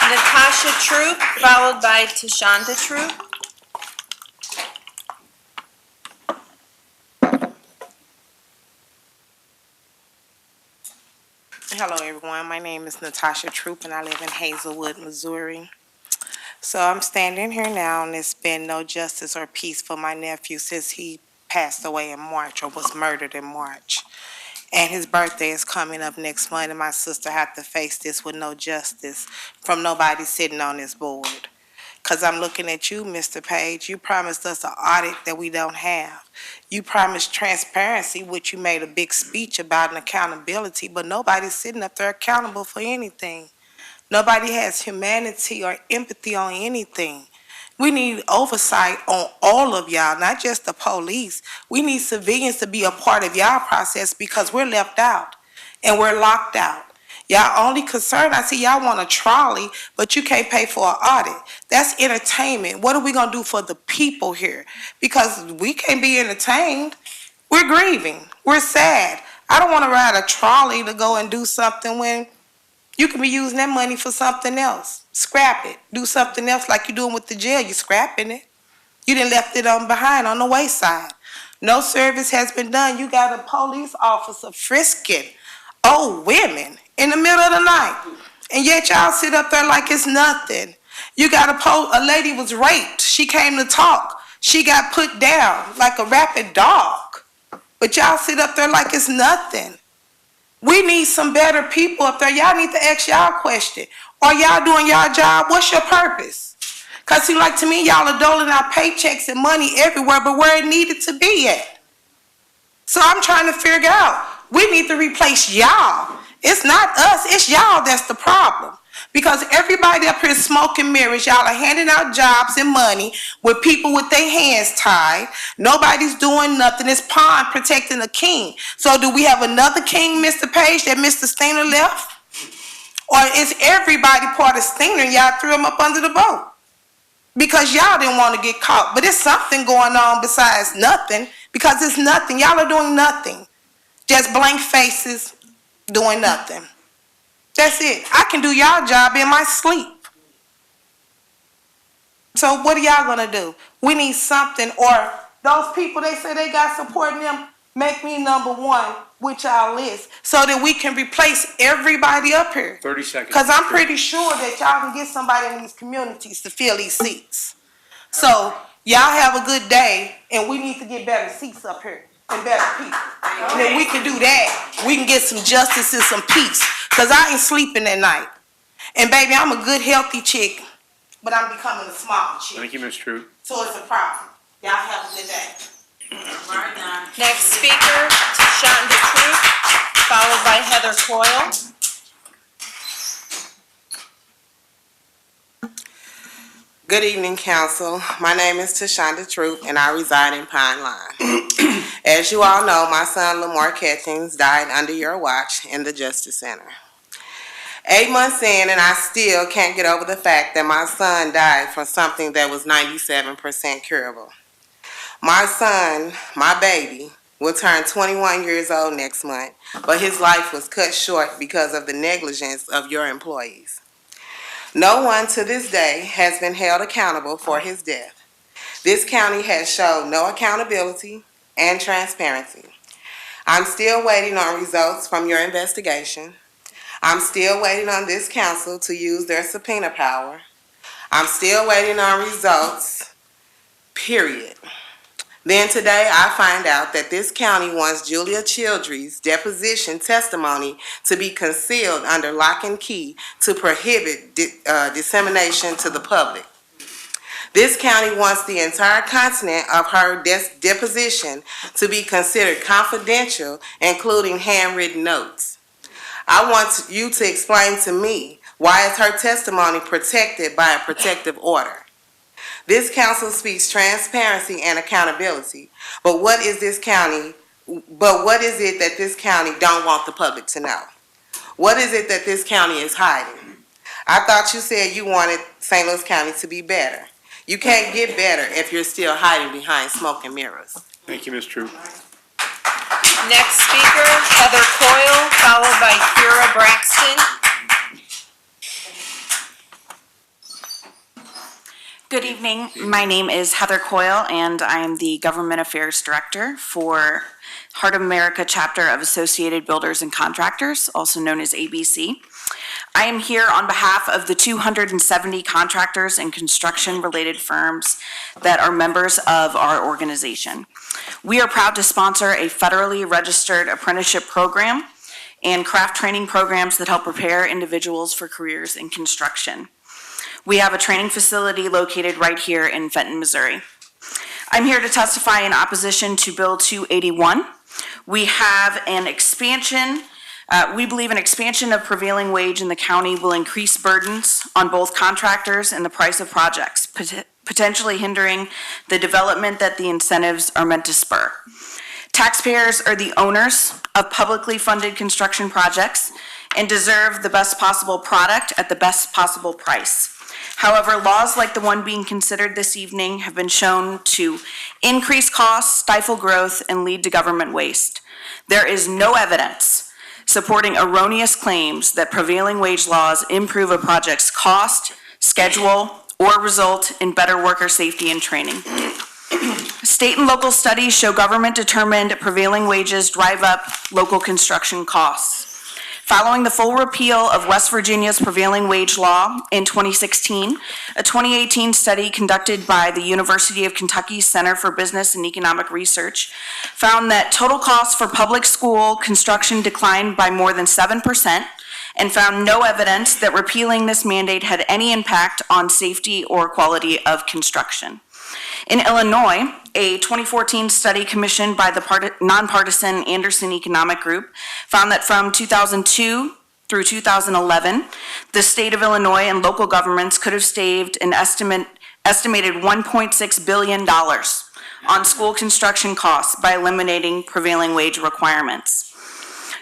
Natasha Troop, followed by Tashonda Troop. Hello, everyone. My name is Natasha Troop, and I live in Hazelwood, Missouri. So I'm standing here now, and it's been no justice or peace for my nephew since he passed away in March or was murdered in March. And his birthday is coming up next month, and my sister had to face this with no justice from nobody sitting on this board. Because I'm looking at you, Mr. Page. You promised us an audit that we don't have. You promised transparency, which you made a big speech about, and accountability, but nobody's sitting up there accountable for anything. Nobody has humanity or empathy on anything. We need oversight on all of y'all, not just the police. We need civilians to be a part of y'all process because we're left out and we're locked out. Y'all only concerned, I see y'all want a trolley, but you can't pay for an audit. That's entertainment. What are we gonna do for the people here? Because we can't be entertained. We're grieving, we're sad. I don't wanna ride a trolley to go and do something when you can be using that money for something else. Scrap it, do something else like you're doing with the jail, you're scrapping it. You done left it on behind on the wayside. No service has been done. You got a police officer frisking old women in the middle of the night. And yet y'all sit up there like it's nothing. You got a lady was raped. She came to talk. She got put down like a rabid dog. But y'all sit up there like it's nothing. We need some better people up there. Y'all need to ask y'all a question. Are y'all doing y'all job? What's your purpose? Because see, like to me, y'all are doling out paychecks and money everywhere, but where it needed to be at. So I'm trying to figure out, we need to replace y'all. It's not us, it's y'all that's the problem. Because everybody up here is smoking mirrors. Y'all are handing out jobs and money with people with their hands tied. Nobody's doing nothing. It's pawn protecting a king. So do we have another king, Mr. Page, that Mr. Steiner left? Or is everybody part of Steiner and y'all threw him up under the boat? Because y'all didn't want to get caught. But it's something going on besides nothing. Because it's nothing. Y'all are doing nothing. Just blank faces doing nothing. That's it. I can do y'all job in my sleep. So what are y'all going to do? We need something, or those people they say they got supporting them, make me number one with y'all list so that we can replace everybody up here. 30 seconds. Because I'm pretty sure that y'all can get somebody in these communities to fill these seats. So y'all have a good day, and we need to get better seats up here and better people. And if we can do that, we can get some justice and some peace. Because I ain't sleeping at night. And baby, I'm a good, healthy chick, but I'm becoming a small chick. Thank you, Ms. Troop. So it's a problem. Y'all have a good day. Next speaker, Shonda Troop, followed by Heather Coyle. Good evening, council. My name is Tashonda Troop, and I reside in Pine Line. As you all know, my son Lamar Catchings died under your watch in the Justice Center. 8 months in, and I still can't get over the fact that my son died from something that was 97% curable. My son, my baby, will turn 21 years old next month, but his life was cut short because of the negligence of your employees. No one to this day has been held accountable for his death. This county has shown no accountability and transparency. I'm still waiting on results from your investigation. I'm still waiting on this council to use their subpoena power. I'm still waiting on results, period. Then today I find out that this county wants Julia Childry's deposition testimony to be concealed under lock and key to prohibit dissemination to the public. This county wants the entire content of her deposition to be considered confidential, including handwritten notes. I want you to explain to me why is her testimony protected by a protective order. This council speaks transparency and accountability, but what is it that this county don't want the public to know? What is it that this county is hiding? I thought you said you wanted St. Louis County to be better. You can't get better if you're still hiding behind smoke and mirrors. Thank you, Ms. Troop. Next speaker, Heather Coyle, followed by Kira Braxton. Good evening. My name is Heather Coyle, and I am the Government Affairs Director for Heart of America Chapter of Associated Builders and Contractors, also known as ABC. I am here on behalf of the 270 contractors and construction-related firms that are members of our organization. We are proud to sponsor a federally registered apprenticeship program and craft training programs that help prepare individuals for careers in construction. We have a training facility located right here in Fenton, Missouri. I'm here to testify in opposition to Bill 281. We have an expansion. We believe an expansion of prevailing wage in the county will increase burdens on both contractors and the price of projects, potentially hindering the development that the incentives are meant to spur. Taxpayers are the owners of publicly funded construction projects and deserve the best possible product at the best possible price. However, laws like the one being considered this evening have been shown to increase costs, stifle growth, and lead to government waste. There is no evidence supporting erroneous claims that prevailing wage laws improve a project's cost, schedule, or result in better worker safety and training. State and local studies show government-determined prevailing wages drive up local construction costs. Following the full repeal of West Virginia's prevailing wage law in 2016, a 2018 study conducted by the University of Kentucky Center for Business and Economic Research found that total costs for public school construction declined by more than 7% and found no evidence that repealing this mandate had any impact on safety or quality of construction. In Illinois, a 2014 study commissioned by the nonpartisan Anderson Economic Group found that from 2002 through 2011, the state of Illinois and local governments could have saved an estimated $1.6 billion on school construction costs by eliminating prevailing wage requirements.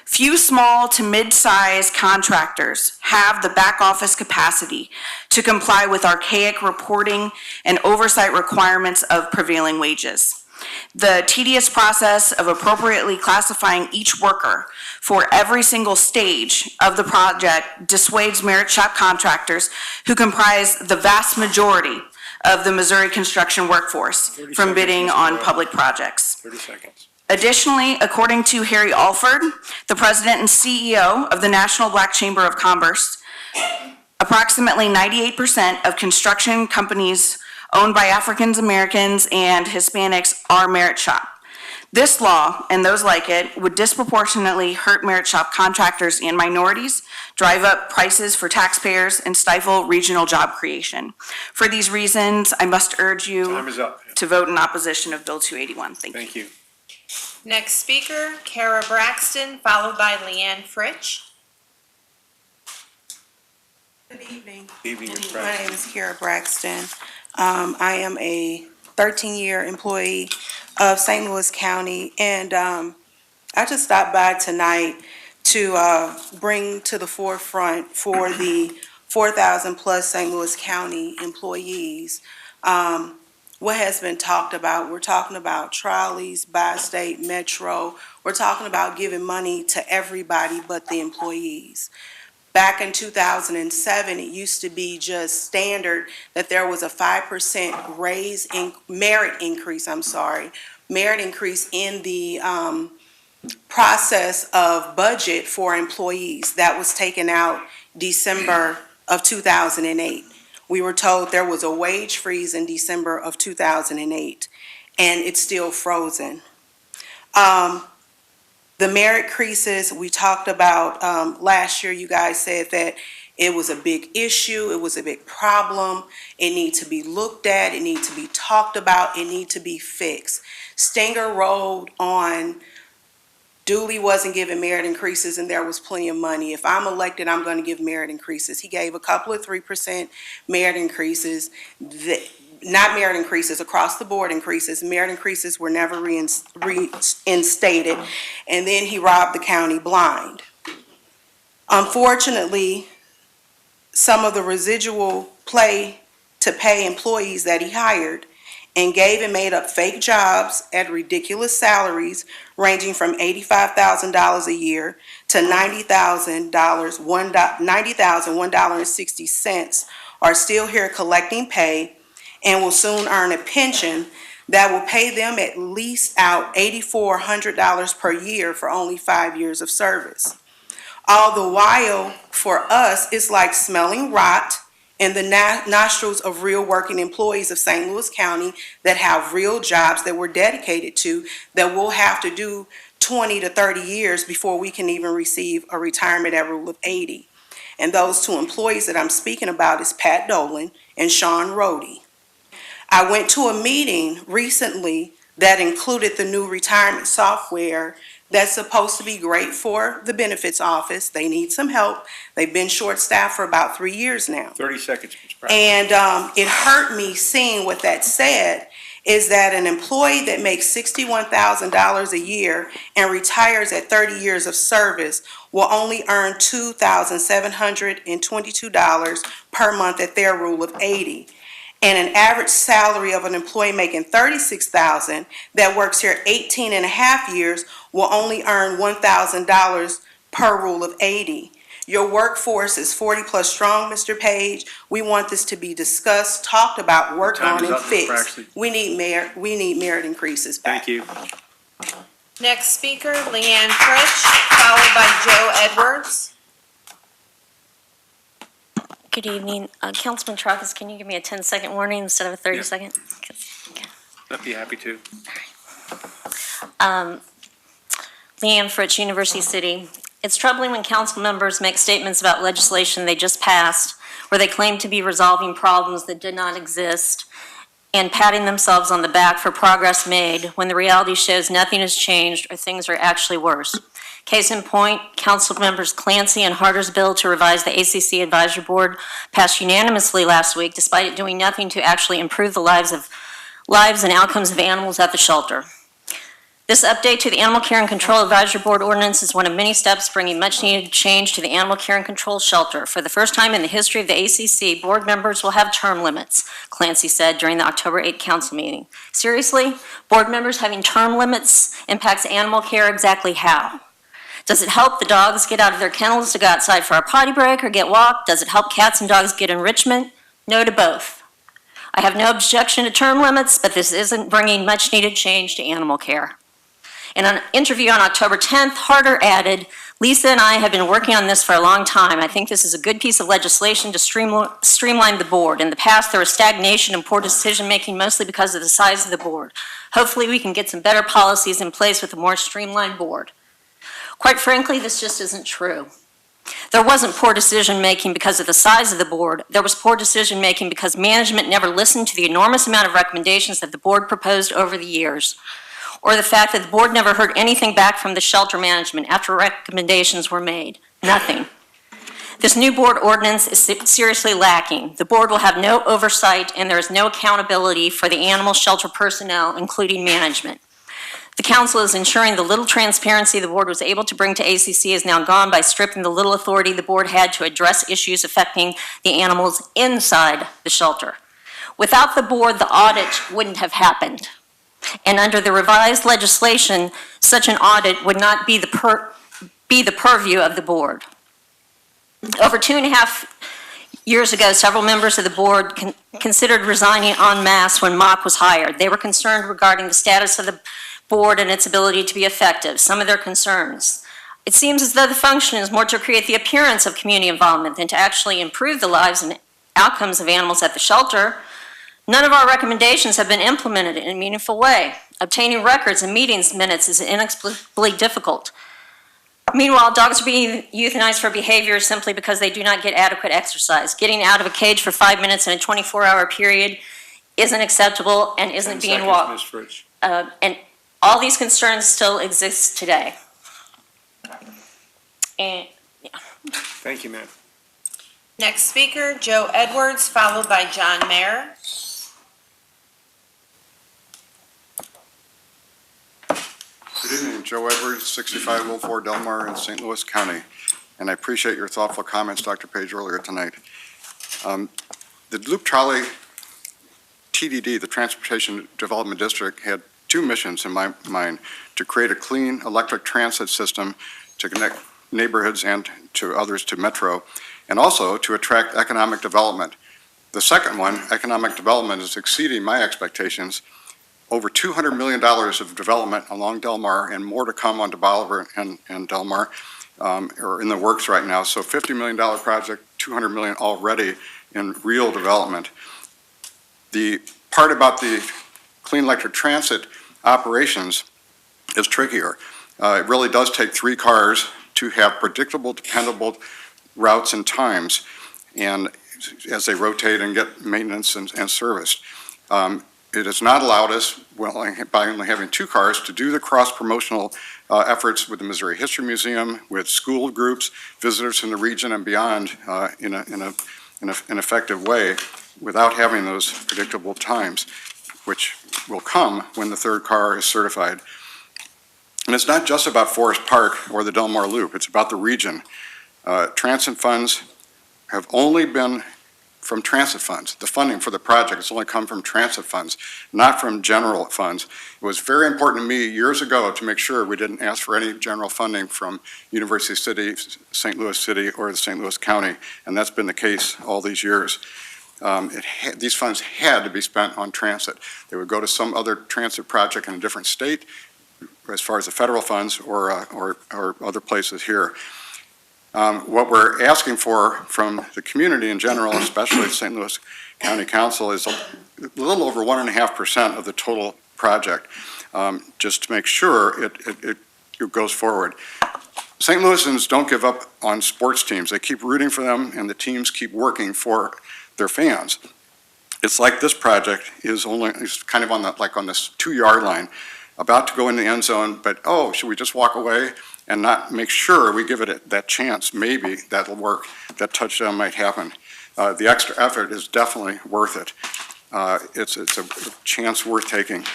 Few small to mid-size contractors have the back office capacity to comply with archaic reporting and oversight requirements of prevailing wages. The tedious process of appropriately classifying each worker for every single stage of the project dissuades merit shop contractors who comprise the vast majority of the Missouri construction workforce 30 from seconds, bidding Mr. on Webb. public projects. 30 seconds. Additionally, according to Harry Alford, the president and CEO of the National Black Chamber of Commerce, approximately 98% of construction companies owned by Africans Americans and Hispanics are merit shop. This law, and those like it, would disproportionately hurt merit shop contractors and minorities, drive up prices for taxpayers, and stifle regional job creation. For these reasons, I must urge you Time is up. to vote in opposition of Bill 281. Thank you. Thank you. Next speaker, Kara Braxton, followed by Leanne Fritsch. Good evening. Evening, Ms. My Braxton. name is Kara Braxton. I am a 13-year employee of St. Louis County, and I just stopped by tonight to bring to the forefront for the 4,000-plus St. Louis County employees what has been talked about. We're talking about trolleys, bi-state, metro. We're talking about giving money to everybody but the employees. Back in 2007, it used to be just standard that there was a 5% raise in merit increase in the process of budget for employees. That was taken out December of 2008. We were told there was a wage freeze in December of 2008, and it's still frozen. The merit increases we talked about last year, you guys said that it was a big issue, it was a big problem, it needs to be looked at, it needs to be talked about, it needs to be fixed. Stenger rolled on Dooley wasn't giving merit increases and there was plenty of money. If I'm elected, I'm going to give merit increases. He gave a couple of 3% merit increases, not merit increases, across the board increases. Merit increases were never reinstated, and then he robbed the county blind. Unfortunately, some of the residual play to pay employees that he hired and gave and made up fake jobs at ridiculous salaries ranging from $85,000 a year to $90,000, $1.60 are still here collecting pay and will soon earn a pension that will pay them at least out $8,400 per year for only 5 years of service. All the while, for us, it's like smelling rot in the nostrils of real working employees of St. Louis County that have real jobs that we're dedicated to, that we'll have to do 20 to 30 years before we can even receive a retirement at Rule of 80. And those two employees that I'm speaking about is Pat Dolan and Sean Rohde. I went to a meeting recently that included the new retirement software that's supposed to be great for the benefits office. They need some help. They've been short-staffed for about 3 years now. 30 seconds, Ms. Braxton. And it hurt me seeing what that said, is that an employee that makes $61,000 a year and retires at 30 years of service will only earn $2,722 per month at their Rule of 80. And an average salary of an employee making $36,000 that works here 18 and a half years will only earn $1,000 per Rule of 80. Your workforce is 40-plus strong, Mr. Page. We want this to be discussed, talked about, worked Time on, is and up, Ms. fixed. Braxton. We need merit increases back. Thank you. Next speaker, Leanne Fritsch, followed by Joe Edwards. Good evening. Councilman Tracus, can you give me a 10-second warning instead of a 30-second? I'd be happy to. Leanne Fritsch, University City. It's troubling when council members make statements about legislation they just passed where they claim to be resolving problems that did not exist and patting themselves on the back for progress made when the reality shows nothing has changed or things are actually worse. Case in point, council members Clancy and Harder's bill to revise the ACC Advisory Board passed unanimously last week despite it doing nothing to actually improve the lives and outcomes of animals at the shelter. This update to the Animal Care and Control Advisory Board ordinance is one of many steps bringing much-needed change to the Animal Care and Control Shelter. For the first time in the history of the ACC, board members will have term limits, Clancy said during the October 8 council meeting. Seriously? Board members having term limits impacts animal care exactly how? Does it help the dogs get out of their kennels to go outside for a potty break or get walked? Does it help cats and dogs get enrichment? No to both. I have no objection to term limits, but this isn't bringing much-needed change to animal care. In an interview on October 10th, Harder added, "Lisa and I have been working on this for a long time. I think this is a good piece of legislation to streamline the board. In the past, there was stagnation and poor decision-making, mostly because of the size of the board. Hopefully, we can get some better policies in place with a more streamlined board." Quite frankly, this just isn't true. There wasn't poor decision-making because of the size of the board. There was poor decision-making because management never listened to the enormous amount of recommendations that the board proposed over the years, or the fact that the board never heard anything back from the shelter management after recommendations were made. Nothing. This new board ordinance is seriously lacking. The board will have no oversight, and there is no accountability for the animal shelter personnel, including management. The council is ensuring the little transparency the board was able to bring to ACC is now gone by stripping the little authority the board had to address issues affecting the animals inside the shelter. Without the board, the audit wouldn't have happened. And under the revised legislation, such an audit would not be the purview of the board. Over 2.5 years ago, several members of the board considered resigning en masse when Mock was hired. They were concerned regarding the status of the board and its ability to be effective. Some of their concerns. It seems as though the function is more to create the appearance of community involvement than to actually improve the lives and outcomes of animals at the shelter. None of our recommendations have been implemented in a meaningful way. Obtaining records and meetings minutes is inexplicably difficult. Meanwhile, dogs are being euthanized for behavior simply because they do not get adequate exercise. Getting out of a cage for 5 minutes in a 24-hour period isn't acceptable and isn't being walked. And all these concerns still exist today. And Thank you, ma'am. Next speaker, Joe Edwards, followed by John Mayer. Good evening, Joe Edwards, 6504 Delmar in St. Louis County, and I appreciate your thoughtful comments, Dr. Page, earlier tonight. The Loop Trolley TDD, the Transportation Development District, had two missions in my mind: to create a clean electric transit system to connect neighborhoods and to others to Metro, and also to attract economic development. The second one, economic development, is exceeding my expectations. Over $200 million of development along Delmar and more to come on DeBolivar and Delmar are in the works right now. So $50 million project, $200 million already in real development. The part about the clean electric transit operations is trickier. It really does take 3 cars to have predictable, dependable routes and times, and as they rotate and get maintenance and serviced. It has not allowed us, by only having 2 cars, to do the cross-promotional efforts with the Missouri History Museum, with school groups, visitors in the region and beyond in an effective way without having those predictable times, which will come when the 3rd car is certified. And it's not just about Forest Park or the Delmar Loop, it's about the region. Transit funds have only been from transit funds. The funding for the project has only come from transit funds, not from general funds. It was very important to me years ago to make sure we didn't ask for any general funding from University City, St. Louis City, or the St. Louis County, and that's been the case all these years. These funds had to be spent on transit. They would go to some other transit project in a different state, as far as the federal funds or other places here. What we're asking for from the community in general, especially the St. Louis County Council, is a little over 1.5% of the total project, just to make sure it goes forward. St. Louisans don't give up on sports teams. They keep rooting for them, and the teams keep working for their fans. It's like this project is kind of on this 2-yard line, about to go in the end zone, but should we just walk away and not make sure we give it that chance? Maybe that'll work. That touchdown might happen. The extra effort is definitely worth it. It's a chance worth taking,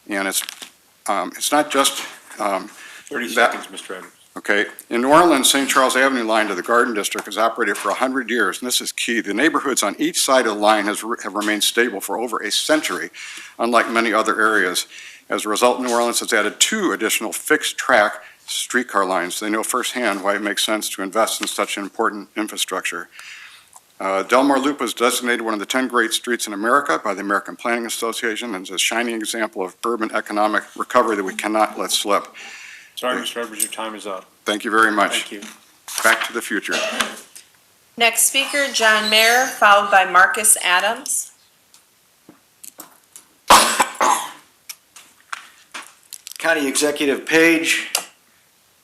and it's not just 30 seconds, Mr. Edwards. Okay, in New Orleans, St. Charles Avenue line to the Garden District has operated for 100 years, and this is key. The neighborhoods on each side of the line have remained stable for over a century, unlike many other areas. As a result, New Orleans has added 2 additional fixed-track streetcar lines. They know firsthand why it makes sense to invest in such an important infrastructure. Delmar Loop was designated one of the 10 great streets in America by the American Planning Association and is a shining example of urban economic recovery that we cannot let slip. Sorry, Mr. Edwards, your time is up. Thank you very much. Thank you. Back to the future. Next speaker, John Mayer, followed by Marcus Adams. County Executive Page,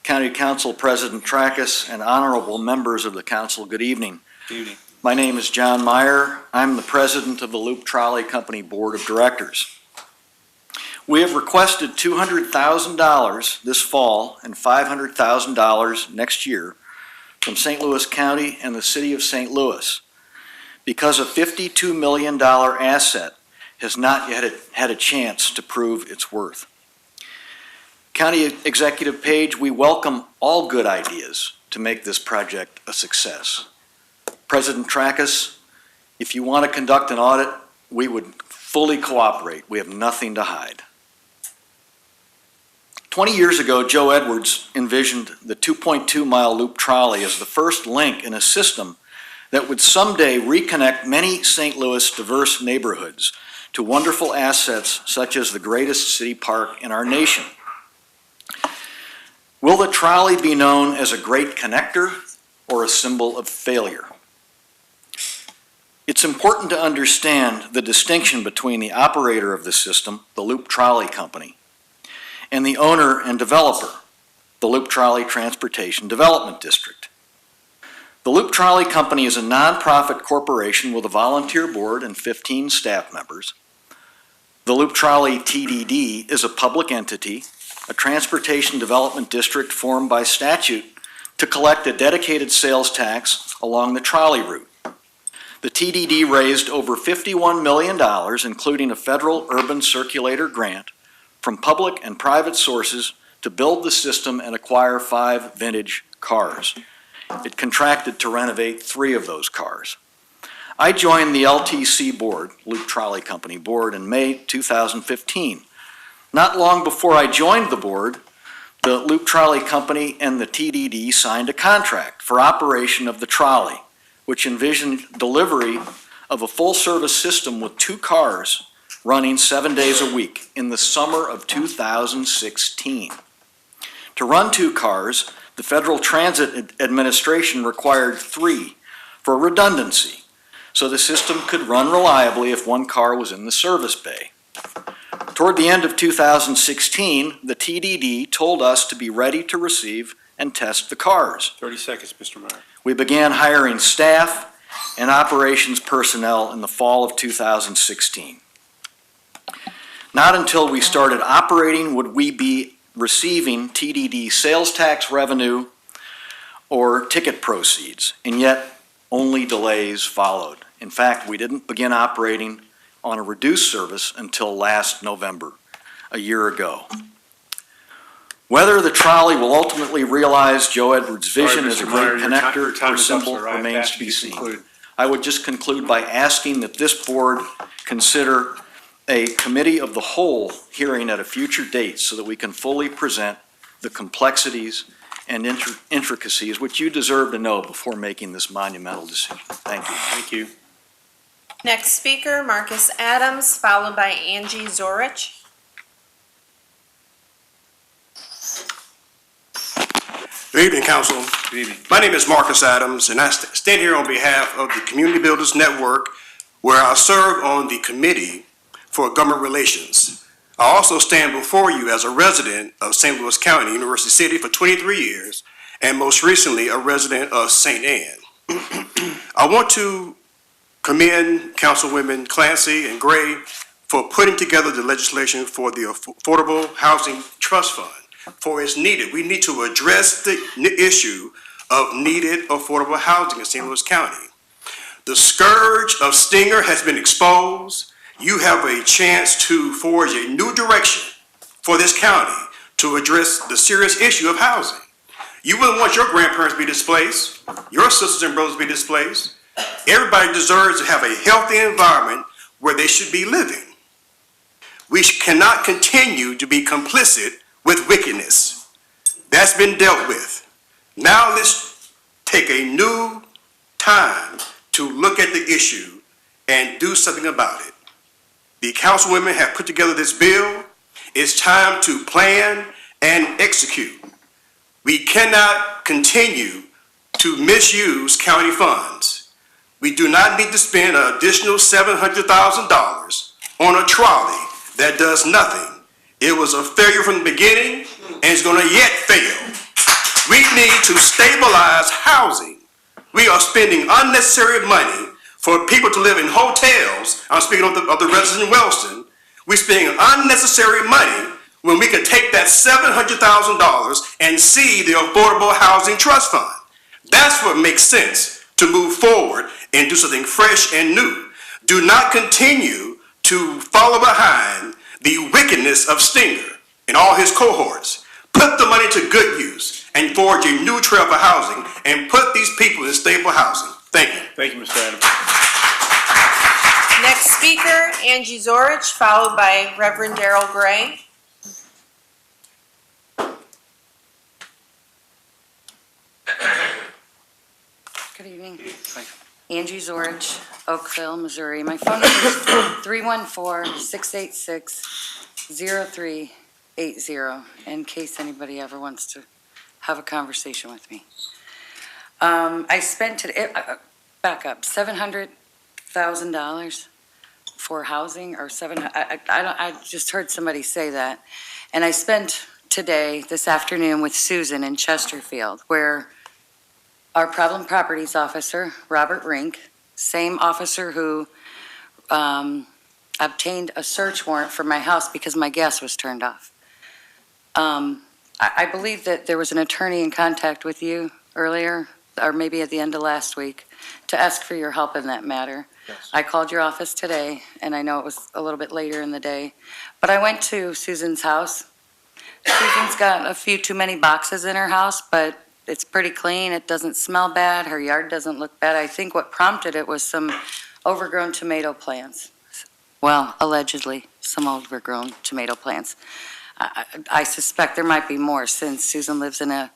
County Council President Tracus, and honorable members of the council, good evening. Good evening. My name is John Meyer. I'm the president of the Loop Trolley Company Board of Directors. We have requested $200,000 this fall and $500,000 next year from St. Louis County and the City of St. Louis because a $52 million asset has not yet had a chance to prove its worth. County Executive Page, we welcome all good ideas to make this project a success. President Tracus, if you want to conduct an audit, we would fully cooperate. We have nothing to hide. 20 years ago, Joe Edwards envisioned the 2.2-mile loop trolley as the first link in a system that would someday reconnect many St. Louis diverse neighborhoods to wonderful assets such as the greatest city park in our nation. Will the trolley be known as a great connector or a symbol of failure? It's important to understand the distinction between the operator of the system, the Loop Trolley Company, and the owner and developer, the Loop Trolley Transportation Development District. The Loop Trolley Company is a nonprofit corporation with a volunteer board and 15 staff members. The Loop Trolley TDD is a public entity, a transportation development district formed by statute to collect a dedicated sales tax along the trolley route. The TDD raised over $51 million, including a federal urban circulator grant, from public and private sources to build the system and acquire 5 vintage cars. It contracted to renovate 3 of those cars. I joined the LTC board, Loop Trolley Company board, in May 2015. Not long before I joined the board, the Loop Trolley Company and the TDD signed a contract for operation of the trolley, which envisioned delivery of a full-service system with 2 cars running 7 days a week in the summer of 2016. To run 2 cars, the Federal Transit Administration required 3 for redundancy, so the system could run reliably if 1 car was in the service bay. Toward the end of 2016, the TDD told us to be ready to receive and test the cars. 30 seconds, Mr. Meyer. We began hiring staff and operations personnel in the fall of 2016. Not until we started operating would we be receiving TDD sales tax revenue or ticket proceeds, and yet only delays followed. In fact, we didn't begin operating on a reduced service until last November, a year ago. Whether the trolley will ultimately realize Joe Edwards' vision as a great connector or symbol remains to be seen. I would just conclude by asking that this board consider a committee of the whole hearing at a future date so that we can fully present the complexities and intricacies which you deserve to know before making this monumental decision. Thank you. Thank you. Next speaker, Marcus Adams, followed by Angie Zorich. Good evening, Council. Good evening. My name is Marcus Adams, and I stand here on behalf of the Community Builders Network, where I serve on the Committee for Government Relations. I also stand before you as a resident of St. Louis County, University City for 23 years, and most recently a resident of St. Anne. I want to commend Councilwomen Clancy and Gray for putting together the legislation for the Affordable Housing Trust Fund, for it's needed. We need to address the issue of needed affordable housing in St. Louis County. The scourge of Stinger has been exposed. You have a chance to forge a new direction for this county to address the serious issue of housing. You wouldn't want your grandparents to be displaced, your sisters and brothers to be displaced. Everybody deserves to have a healthy environment where they should be living. We cannot continue to be complicit with wickedness. That's been dealt with. Now let's take a new time to look at the issue and do something about it. The councilwomen have put together this bill. It's time to plan and execute. We cannot continue to misuse county funds. We do not need to spend an additional $700,000 on a trolley that does nothing. It was a failure from the beginning and it's going to yet fail. We need to stabilize housing. We are spending unnecessary money for people to live in hotels. I'm speaking of the residents in Wellston. We're spending unnecessary money when we could take that $700,000 and see the Affordable Housing Trust Fund. That's what makes sense to move forward and do something fresh and new. Do not continue to follow behind the wickedness of Stinger and all his cohorts. Put the money to good use and forge a new trail for housing and put these people in stable housing. Thank you. Thank you, Mr. Adams. Next speaker, Angie Zorich, followed by Reverend Darrell Gray. Good evening. Angie Zorich, Oakville, Missouri. My phone number is 314-686-0380, in case anybody ever wants to have a conversation with me. I spent today, back up, $700,000 for housing, or I just heard somebody say that. And I spent today, this afternoon, with Susan in Chesterfield, where our problem properties officer, Robert Rink, same officer who obtained a search warrant for my house because my gas was turned off. I believe that there was an attorney in contact with you earlier, or maybe at the end of last week, to ask for your help in that matter. Yes. I called your office today, and I know it was a little bit later in the day, but I went to Susan's house. Susan's got a few too many boxes in her house, but it's pretty clean. It doesn't smell bad. Her yard doesn't look bad. I think what prompted it was some overgrown tomato plants. Well, allegedly, some overgrown tomato plants. I suspect there might be more, since Susan lives in a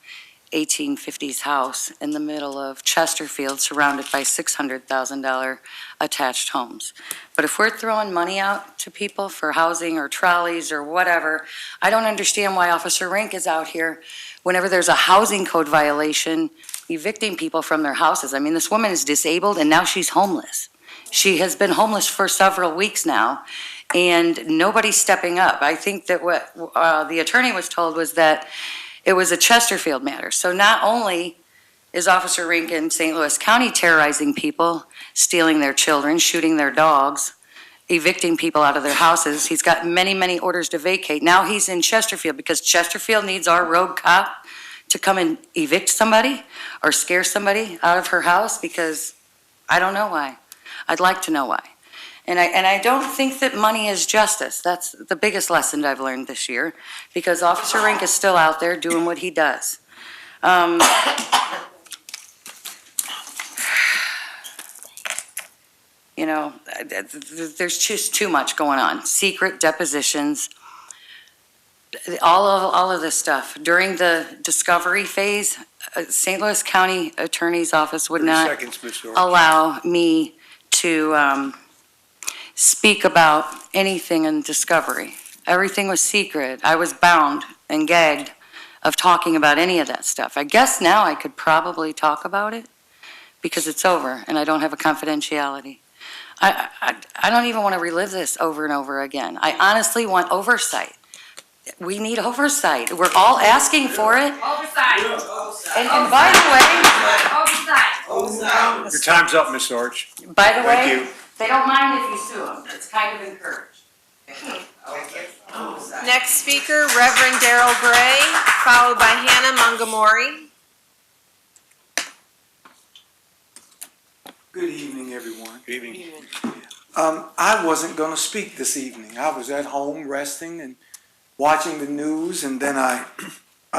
1850s house in the middle of Chesterfield, surrounded by $600,000 attached homes. But if we're throwing money out to people for housing or trolleys or whatever, I don't understand why Officer Rink is out here whenever there's a housing code violation, evicting people from their houses. I mean, this woman is disabled and now she's homeless. She has been homeless for several weeks now, and nobody's stepping up. I think that what the attorney was told was that it was a Chesterfield matter. So not only is Officer Rink in St. Louis County terrorizing people, stealing their children, shooting their dogs, evicting people out of their houses, he's got many, many orders to vacate. Now he's in Chesterfield because Chesterfield needs our rogue cop to come and evict somebody or scare somebody out of her house, because I don't know why. I'd like to know why. And I don't think that money is justice. That's the biggest lesson I've learned this year, because Officer Rink is still out there doing what he does. You know, there's just too much going on. Secret depositions, all of this stuff. During the discovery phase, St. Louis County Attorney's Office would not allow me to speak about anything in discovery. Everything was secret. I was bound and gagged of talking about any of that stuff. I guess now I could probably talk about it because it's over and I don't have a confidentiality. I don't even want to relive this over and over again. I honestly want oversight. We need oversight. We're all asking for it. Oversight. And by the way, Your time's up, Ms. Zorich. by the Thank way, you. they don't mind if you sue them. It's kind of encouraged. Next speaker, Reverend Darrell Gray, followed by Hannah Montgomery. Good evening, everyone. Good evening. I wasn't going to speak this evening. I was at home resting and watching the news, and then I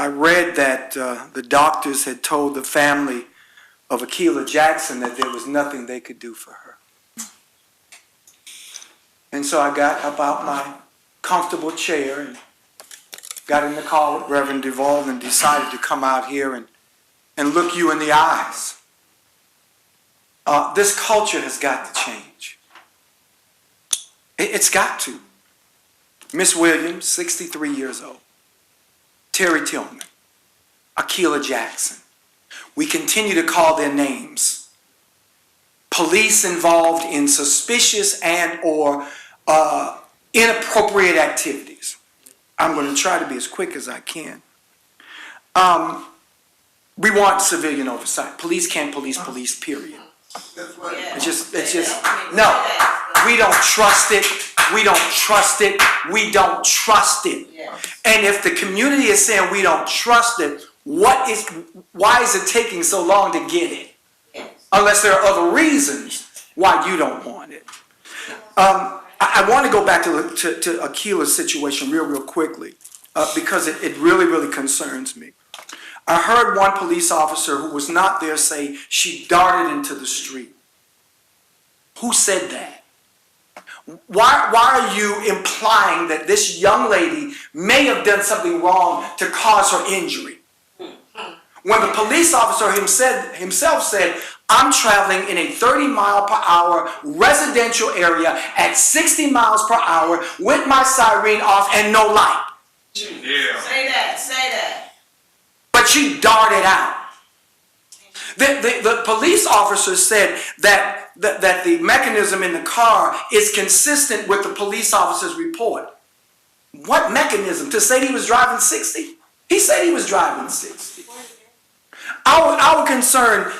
read that the doctors had told the family of Akilah Jackson that there was nothing they could do for her. And so I got up out my comfortable chair and got in the car with Reverend Duvall and decided to come out here and look you in the eyes. This culture has got to change. It's got to. Miss Williams, 63 years old. Terry Tillman. Akila Jackson. We continue to call their names. Police involved in suspicious and or inappropriate activities. I'm going to try to be as quick as I can. We want civilian oversight. Police can't police police, period. It's just, no, we don't trust it. We don't trust it. We don't trust it. And if the community is saying we don't trust it, why is it taking so long to get it? Unless there are other reasons why you don't want it. I want to go back to Akila's situation real quickly because it really concerns me. I heard one police officer who was not there say she darted into the street. Who said that? Why are you implying that this young lady may have done something wrong to cause her injury? When the police officer himself said, I'm traveling in a 30-mile-per-hour residential area at 60 miles per hour with my siren off and no light. Yeah. Say that. But she darted out. The police officer said that the mechanism in the car is consistent with the police officer's report. What mechanism? To say he was driving 60? He said he was driving 60. Our concern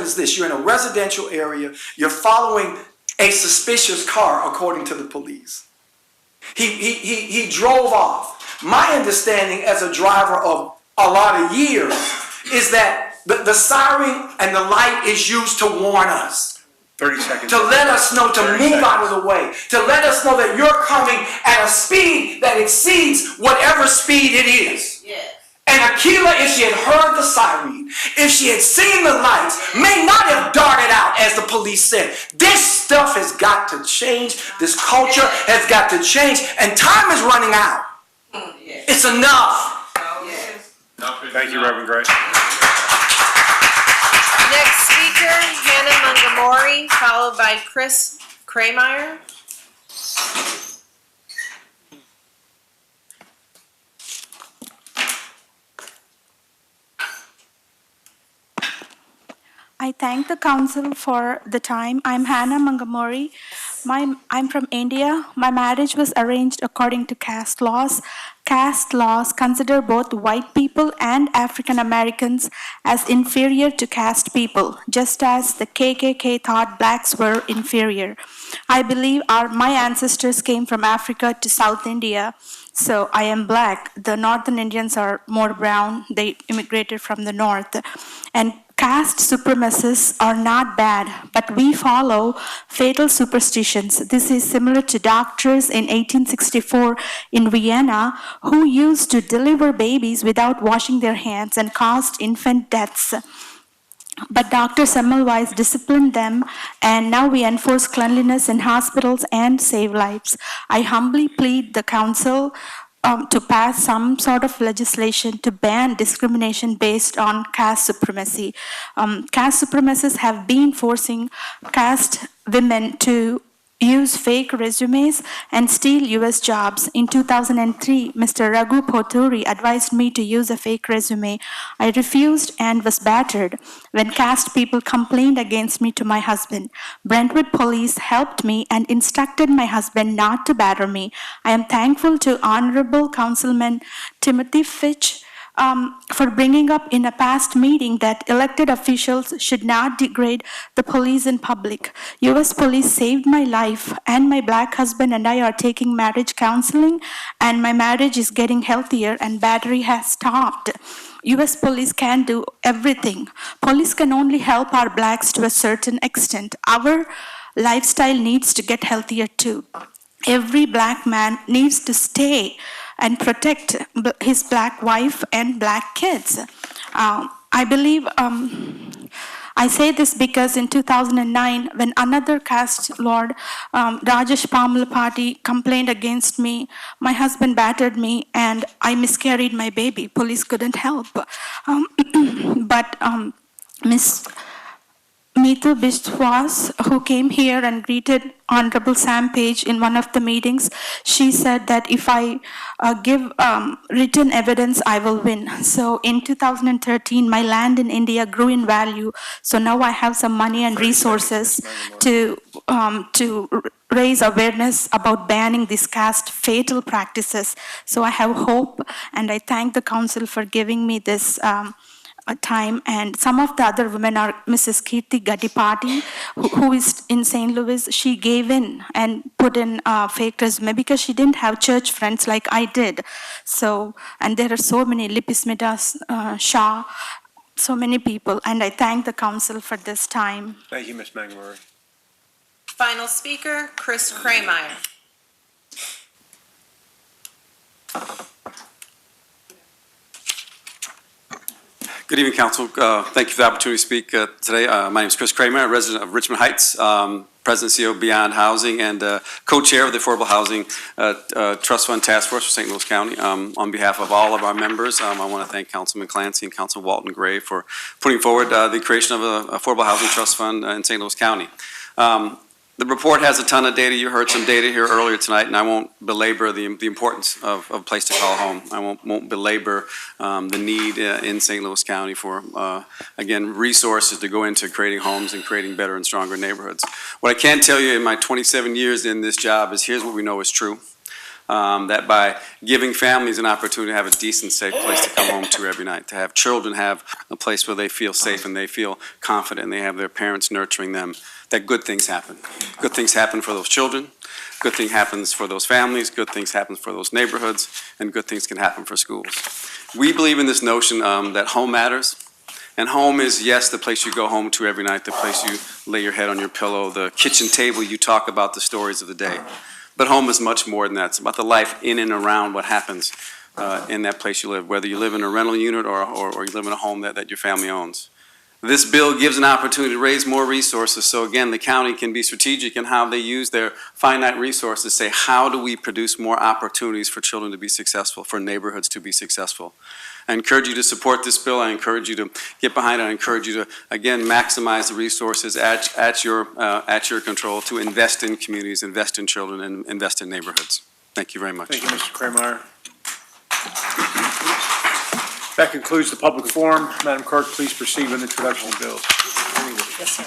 is this. You're in a residential area. You're following a suspicious car, according to the police. He drove off. My understanding as a driver of a lot of years is that the siren and the light is used to warn us. 30 seconds. To let us know to move out of the way. To let us know that you're coming at a speed that exceeds whatever speed it is. Yes. And Akila, if she had heard the siren, if she had seen the lights, may not have darted out, as the police said. This stuff has got to change. This culture has got to change. And time is running out. It's enough. Thank you, Reverend Gray. Next speaker, Hannah Montgomery, followed by Chris Krameyer. I thank the council for the time. I'm Hannah Montgomery. I'm from India. My marriage was arranged according to caste laws. Caste laws consider both white people and African Americans as inferior to caste people, just as the KKK thought blacks were inferior. I believe my ancestors came from Africa to South India, so I am black. The northern Indians are more brown. They immigrated from the north. And caste supremacists are not bad, but we follow fatal superstitions. This is similar to doctors in 1864 in Vienna who used to deliver babies without washing their hands and caused infant deaths. But Dr. Semmelweis disciplined them, and now we enforce cleanliness in hospitals and save lives. I humbly plead the council to pass some sort of legislation to ban discrimination based on caste supremacy. Caste supremacists have been forcing caste women to use fake resumes and steal US jobs. In 2003, Mr. Raghu Poturi advised me to use a fake resume. I refused and was battered when caste people complained against me to my husband. Brentwood police helped me and instructed my husband not to batter me. I am thankful to Honorable Councilman Timothy Fitch for bringing up in a past meeting that elected officials should not degrade the police in public. US police saved my life, and my black husband and I are taking marriage counseling, and my marriage is getting healthier and battery has stopped. US police can't do everything. Police can only help our blacks to a certain extent. Our lifestyle needs to get healthier too. Every black man needs to stay and protect his black wife and black kids. I believe, I say this because in 2009, when another caste lord, Rajesh Pamalapati, complained against me, my husband battered me and I miscarried my baby. Police couldn't help. But Meethu Biswas, who came here and greeted Honorable Sam Page in one of the meetings. She said that if I give written evidence, I will win. So in 2013, my land in India grew in value. So now I have some money and resources to raise awareness about banning these caste fatal practices. So I have hope, and I thank the council for giving me this time. And some of the other women are Mrs. Kirti Gattipati, who is in St. Louis. She gave in and put in a fake resume because she didn't have church friends like I did. So, and there are so many, Lipismita Shah, so many people, and I thank the council for this time. Thank you, Ms. Mangamuri. Final speaker, Chris Krameyer. Good evening, Council. Thank you for the opportunity to speak today. My name is Chris Kramer, a resident of Richmond Heights, President and CEO of Beyond Housing, and co-chair of the Affordable Housing Trust Fund Task Force for St. Louis County. On behalf of all of our members, I want to thank Councilman Clancy and Councilman Walton Gray for putting forward the creation of an Affordable Housing Trust Fund in St. Louis County. The report has a ton of data. You heard some data here earlier tonight, and I won't belabor the importance of a place to call home. I won't belabor the need in St. Louis County for, again, resources to go into creating homes and creating better and stronger neighborhoods. What I can tell you in my 27 years in this job is here's what we know is true. That by giving families an opportunity to have a decent, safe place to come home to every night, to have children have a place where they feel safe and they feel confident and they have their parents nurturing them, that good things happen. Good things happen for those children, good thing happens for those families, good things happen for those neighborhoods, and good things can happen for schools. We believe in this notion that home matters. And home is, yes, the place you go home to every night, the place you lay your head on your pillow, the kitchen table you talk about the stories of the day. But home is much more than that. It's about the life in and around what happens in that place you live, whether you live in a rental unit or you live in a home that your family owns. This bill gives an opportunity to raise more resources, so again, the county can be strategic in how they use their finite resources, say, how do we produce more opportunities for children to be successful, for neighborhoods to be successful? I encourage you to support this bill. I encourage you to get behind it. I encourage you to, again, maximize the resources at your control to invest in communities, invest in children, and invest in neighborhoods. Thank you very much. Thank you, Mr. Krameyer. That concludes the public forum. Madam Clerk, please proceed with the introduction of bills. Yes, sir.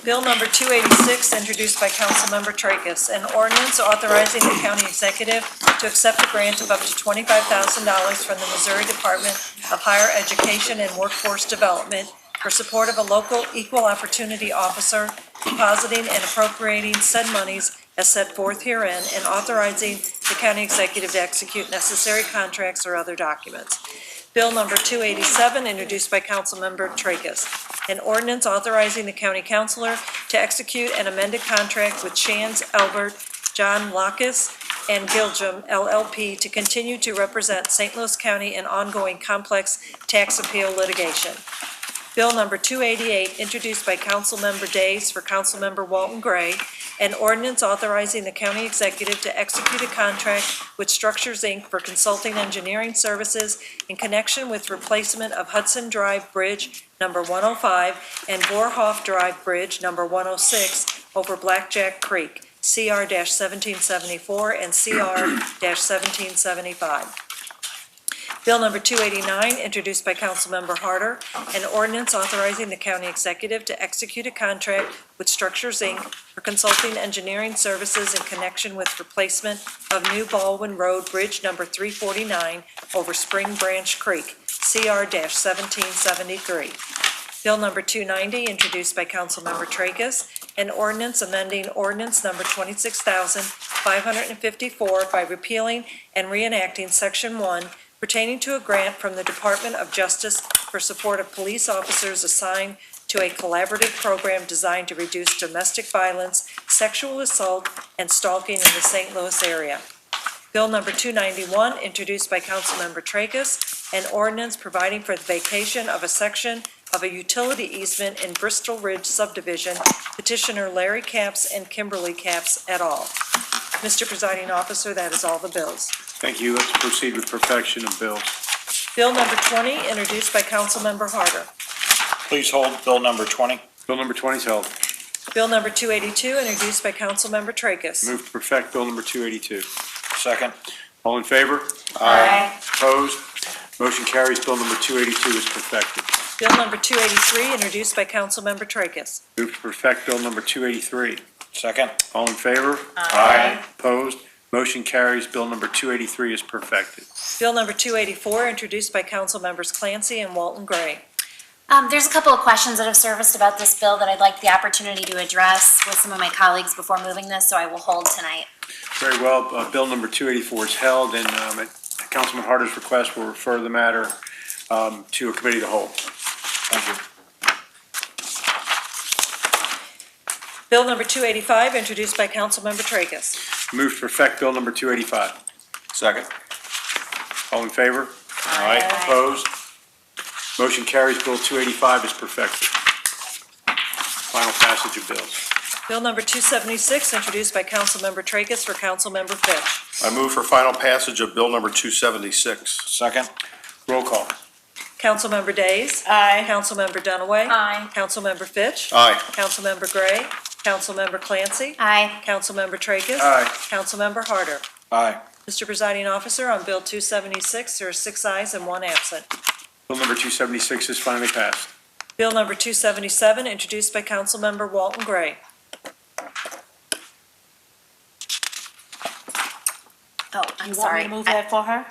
Bill number 286, introduced by Councilmember Tracus, an ordinance authorizing the county executive to accept a grant of up to $25,000 from the Missouri Department of Higher Education and Workforce Development for support of a local equal opportunity officer, depositing and appropriating said monies as set forth herein, and authorizing the county executive to execute necessary contracts or other documents. Bill number 287, introduced by Councilmember Tracus, an ordinance authorizing the county councilor to execute an amended contract with Shands, Albert, John Lockus, and Giljam LLP to continue to represent St. Louis County in ongoing complex tax appeal litigation. Bill number 288, introduced by Councilmember Days for Councilmember Walton Gray, an ordinance authorizing the county executive to execute a contract with Structures, Inc. for consulting engineering services in connection with replacement of Hudson Drive Bridge number 105 and Vorhoff Drive Bridge number 106 over Blackjack Creek, CR-1774 and CR-1775. Bill number 289, introduced by Councilmember Harder, an ordinance authorizing the county executive to execute a contract with Structures, Inc. for consulting engineering services in connection with replacement of New Baldwin Road Bridge number 349 over Spring Branch Creek, CR-1773. Bill number 290, introduced by Councilmember Tracus, an ordinance amending ordinance number 26,554 by repealing and reenacting Section 1 pertaining to a grant from the Department of Justice for support of police officers assigned to a collaborative program designed to reduce domestic violence, sexual assault, and stalking in the St. Louis area. Bill number 291, introduced by Councilmember Tracus, an ordinance providing for the vacation of a section of a utility easement in Bristol Ridge subdivision, petitioner Larry Capps and Kimberly Capps et al. Mr. Presiding Officer, that is all the bills. Thank you. Let's proceed with perfection of bills. Bill number 20, introduced by Councilmember Harder. Please hold Bill number 20. Bill number 20 is held. Bill number 282, introduced by Councilmember Tracus. Move to perfect Bill number 282. Second. All in favor? Aye. Opposed? Motion carries. Bill number 282 is perfected. Bill number 283, introduced by Councilmember Tracus. Move to perfect Bill number 283. Second. All in favor? Aye. Opposed? Motion carries. Bill number 283 is perfected. Bill number 284, introduced by Councilmembers Clancy and Walton Gray. There's a couple of questions that have surfaced about this bill that I'd like the opportunity to address with some of my colleagues before moving this, so I will hold tonight. Very well. Bill number 284 is held, and at Councilman Harder's request, we'll refer the matter to a committee of the whole. Thank you. Bill number 285, introduced by Councilmember Tracus. Move to perfect Bill number 285. Second. All in favor? Aye. Opposed? Motion carries. Bill 285 is perfected. Final passage of bills. Bill number 276, introduced by Councilmember Tracus for Councilmember Fitch. I move for final passage of bill number 276. Second. Roll call. Councilmember Days. Aye. Councilmember Dunaway. Aye. Councilmember Fitch. Aye. Councilmember Gray. Councilmember Clancy. Aye. Councilmember Tracus. Aye. Councilmember Harder. Aye. Mr. Presiding Officer, on Bill 276, there are 6 ayes and 1 absent. Bill number 276 is finally passed. Bill number 277, introduced by Councilmember Walton Gray. Oh, I'm You want me sorry. to move that for her?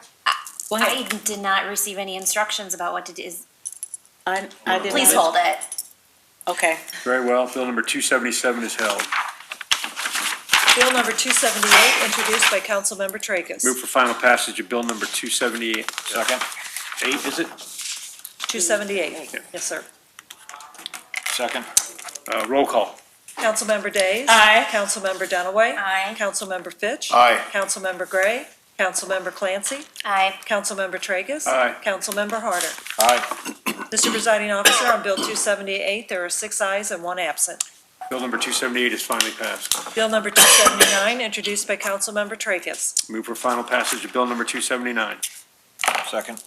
Go I ahead. did not receive any instructions about what to do. I didn't. Please hold it. Okay. Very well. Bill number 277 is held. Bill number 278, introduced by Councilmember Tracus. Move for final passage of Bill number 278. Second. 8, is it? 278, Yeah. yes, sir. Second. Roll call. Councilmember Days. Aye. Councilmember Dunaway. Aye. Councilmember Fitch. Aye. Councilmember Gray. Councilmember Clancy. Aye. Councilmember Tracus. Aye. Councilmember Harder. Aye. Mr. Presiding Officer, on Bill 278, there are 6 ayes and 1 absent. Bill number 278 is finally passed. Bill number 279, introduced by Councilmember Tracus. Move for final passage of Bill number 279. Second.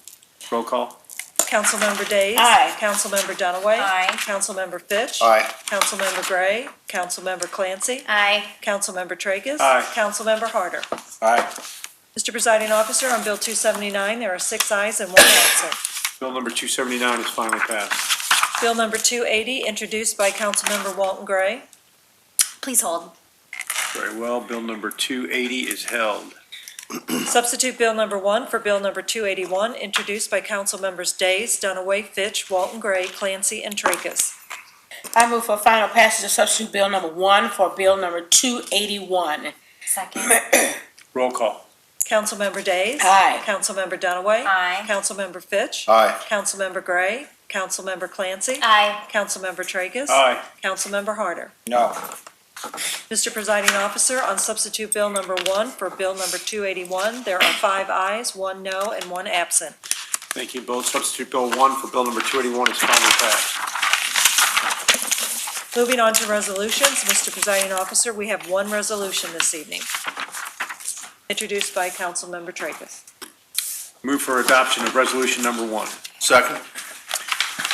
Roll call. Councilmember Days. Aye. Councilmember Dunaway. Aye. Councilmember Fitch. Aye. Councilmember Gray. Councilmember Clancy. Aye. Councilmember Tracus. Aye. Councilmember Harder. Aye. Mr. Presiding Officer, on Bill 279, there are 6 ayes and 1 absent. Bill number 279 is finally passed. Bill number 280, introduced by Councilmember Walton Gray. Please hold. Very well. Bill number 280 is held. Substitute Bill number 1 for Bill number 281, introduced by Councilmembers Days, Dunaway, Fitch, Walton Gray, Clancy, and Tracus. I move for final passage of substitute bill number 1 for bill number 281. Second. Roll call. Councilmember Days. Aye. Councilmember Dunaway. Aye. Councilmember Fitch. Aye. Councilmember Gray. Councilmember Clancy. Aye. Councilmember Tracus. Aye. Councilmember Harder. No. Mr. Presiding Officer, on substitute Bill number 1 for Bill number 281, there are 5 ayes, 1 no, and 1 absent. Thank you both. Substitute Bill 1 for Bill number 281 is finally passed. Moving on to resolutions, Mr. Presiding Officer, we have 1 resolution this evening, introduced by Councilmember Tracus. Move for adoption of resolution number 1. Second.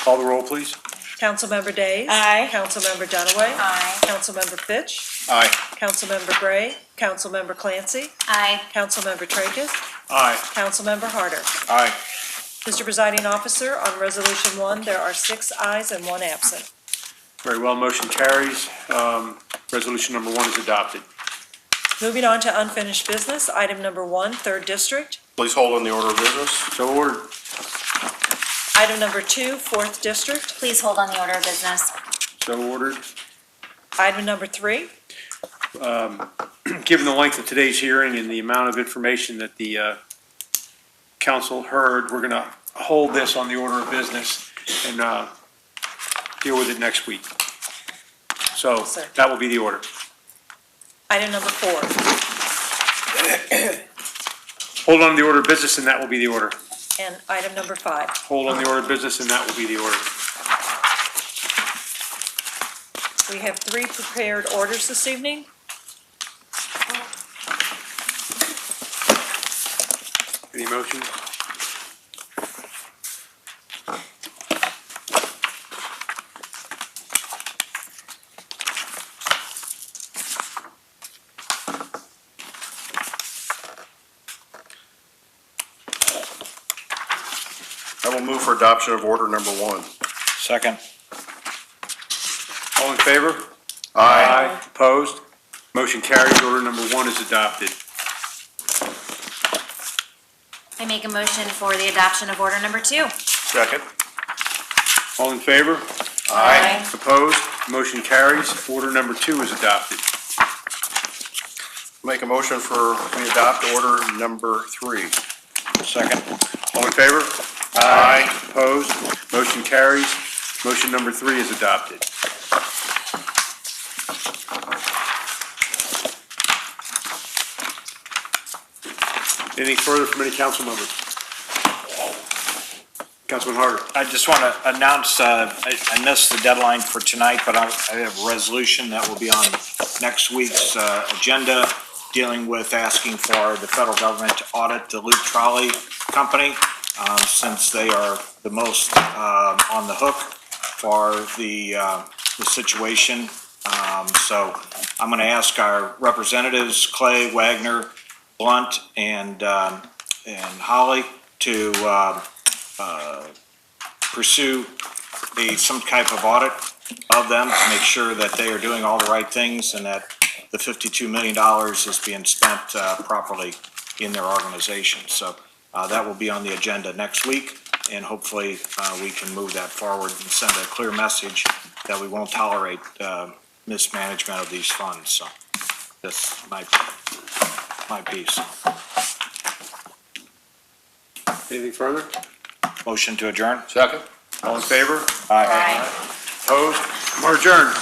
Call the roll, please. Councilmember Days. Aye. Councilmember Dunaway. Aye. Councilmember Fitch. Aye. Councilmember Gray. Councilmember Clancy. Aye. Councilmember Tracus. Aye. Councilmember Harder. Aye. Mr. Presiding Officer, on Resolution 1, there are 6 ayes and 1 absent. Very well. Motion carries. Resolution number 1 is adopted. Moving on to unfinished business, item number 1, 3rd District. Please hold on the order of business. So ordered. Item number 2, 4th District. Please hold on the order of business. So ordered. Item number 3. Given the length of today's hearing and the amount of information that the council heard, we're going to hold this on the order of business and deal with it next week. So Yes, sir. that will be the order. Item number 4. Hold on the order of business and that will be the order. And item number 5. Hold on the order of business and that will be the order. We have 3 prepared orders this evening. Any motion? I will move for adoption of order number 1. Second. All in favor? Aye. Opposed? Motion carries. Order number 1 is adopted. I make a motion for the adoption of order number 2. Second. All in favor? Aye. Opposed? Motion carries. Order number 2 is adopted. Make a motion for, we adopt order number 3. Second. All in favor? Aye. Opposed? Motion carries. Motion number 3 is adopted. Anything further from any council members? Councilman Harder. I just want to announce, I missed the deadline for tonight, but I have a resolution that will be on next week's agenda dealing with asking for the federal government to audit the Loop Trolley Company, since they are the most on the hook for the situation. So I'm going to ask our representatives, Clay, Wagner, Blunt, and Holly, to pursue some type of audit of them to make sure that they are doing all the right things and that the $52 million is being spent properly in their organization. So that will be on the agenda next week, and hopefully we can move that forward and send a clear message that we won't tolerate mismanagement of these funds. So that's my piece. Anything further? Motion to adjourn? Second. All in favor? Aye. Opposed? We're adjourned.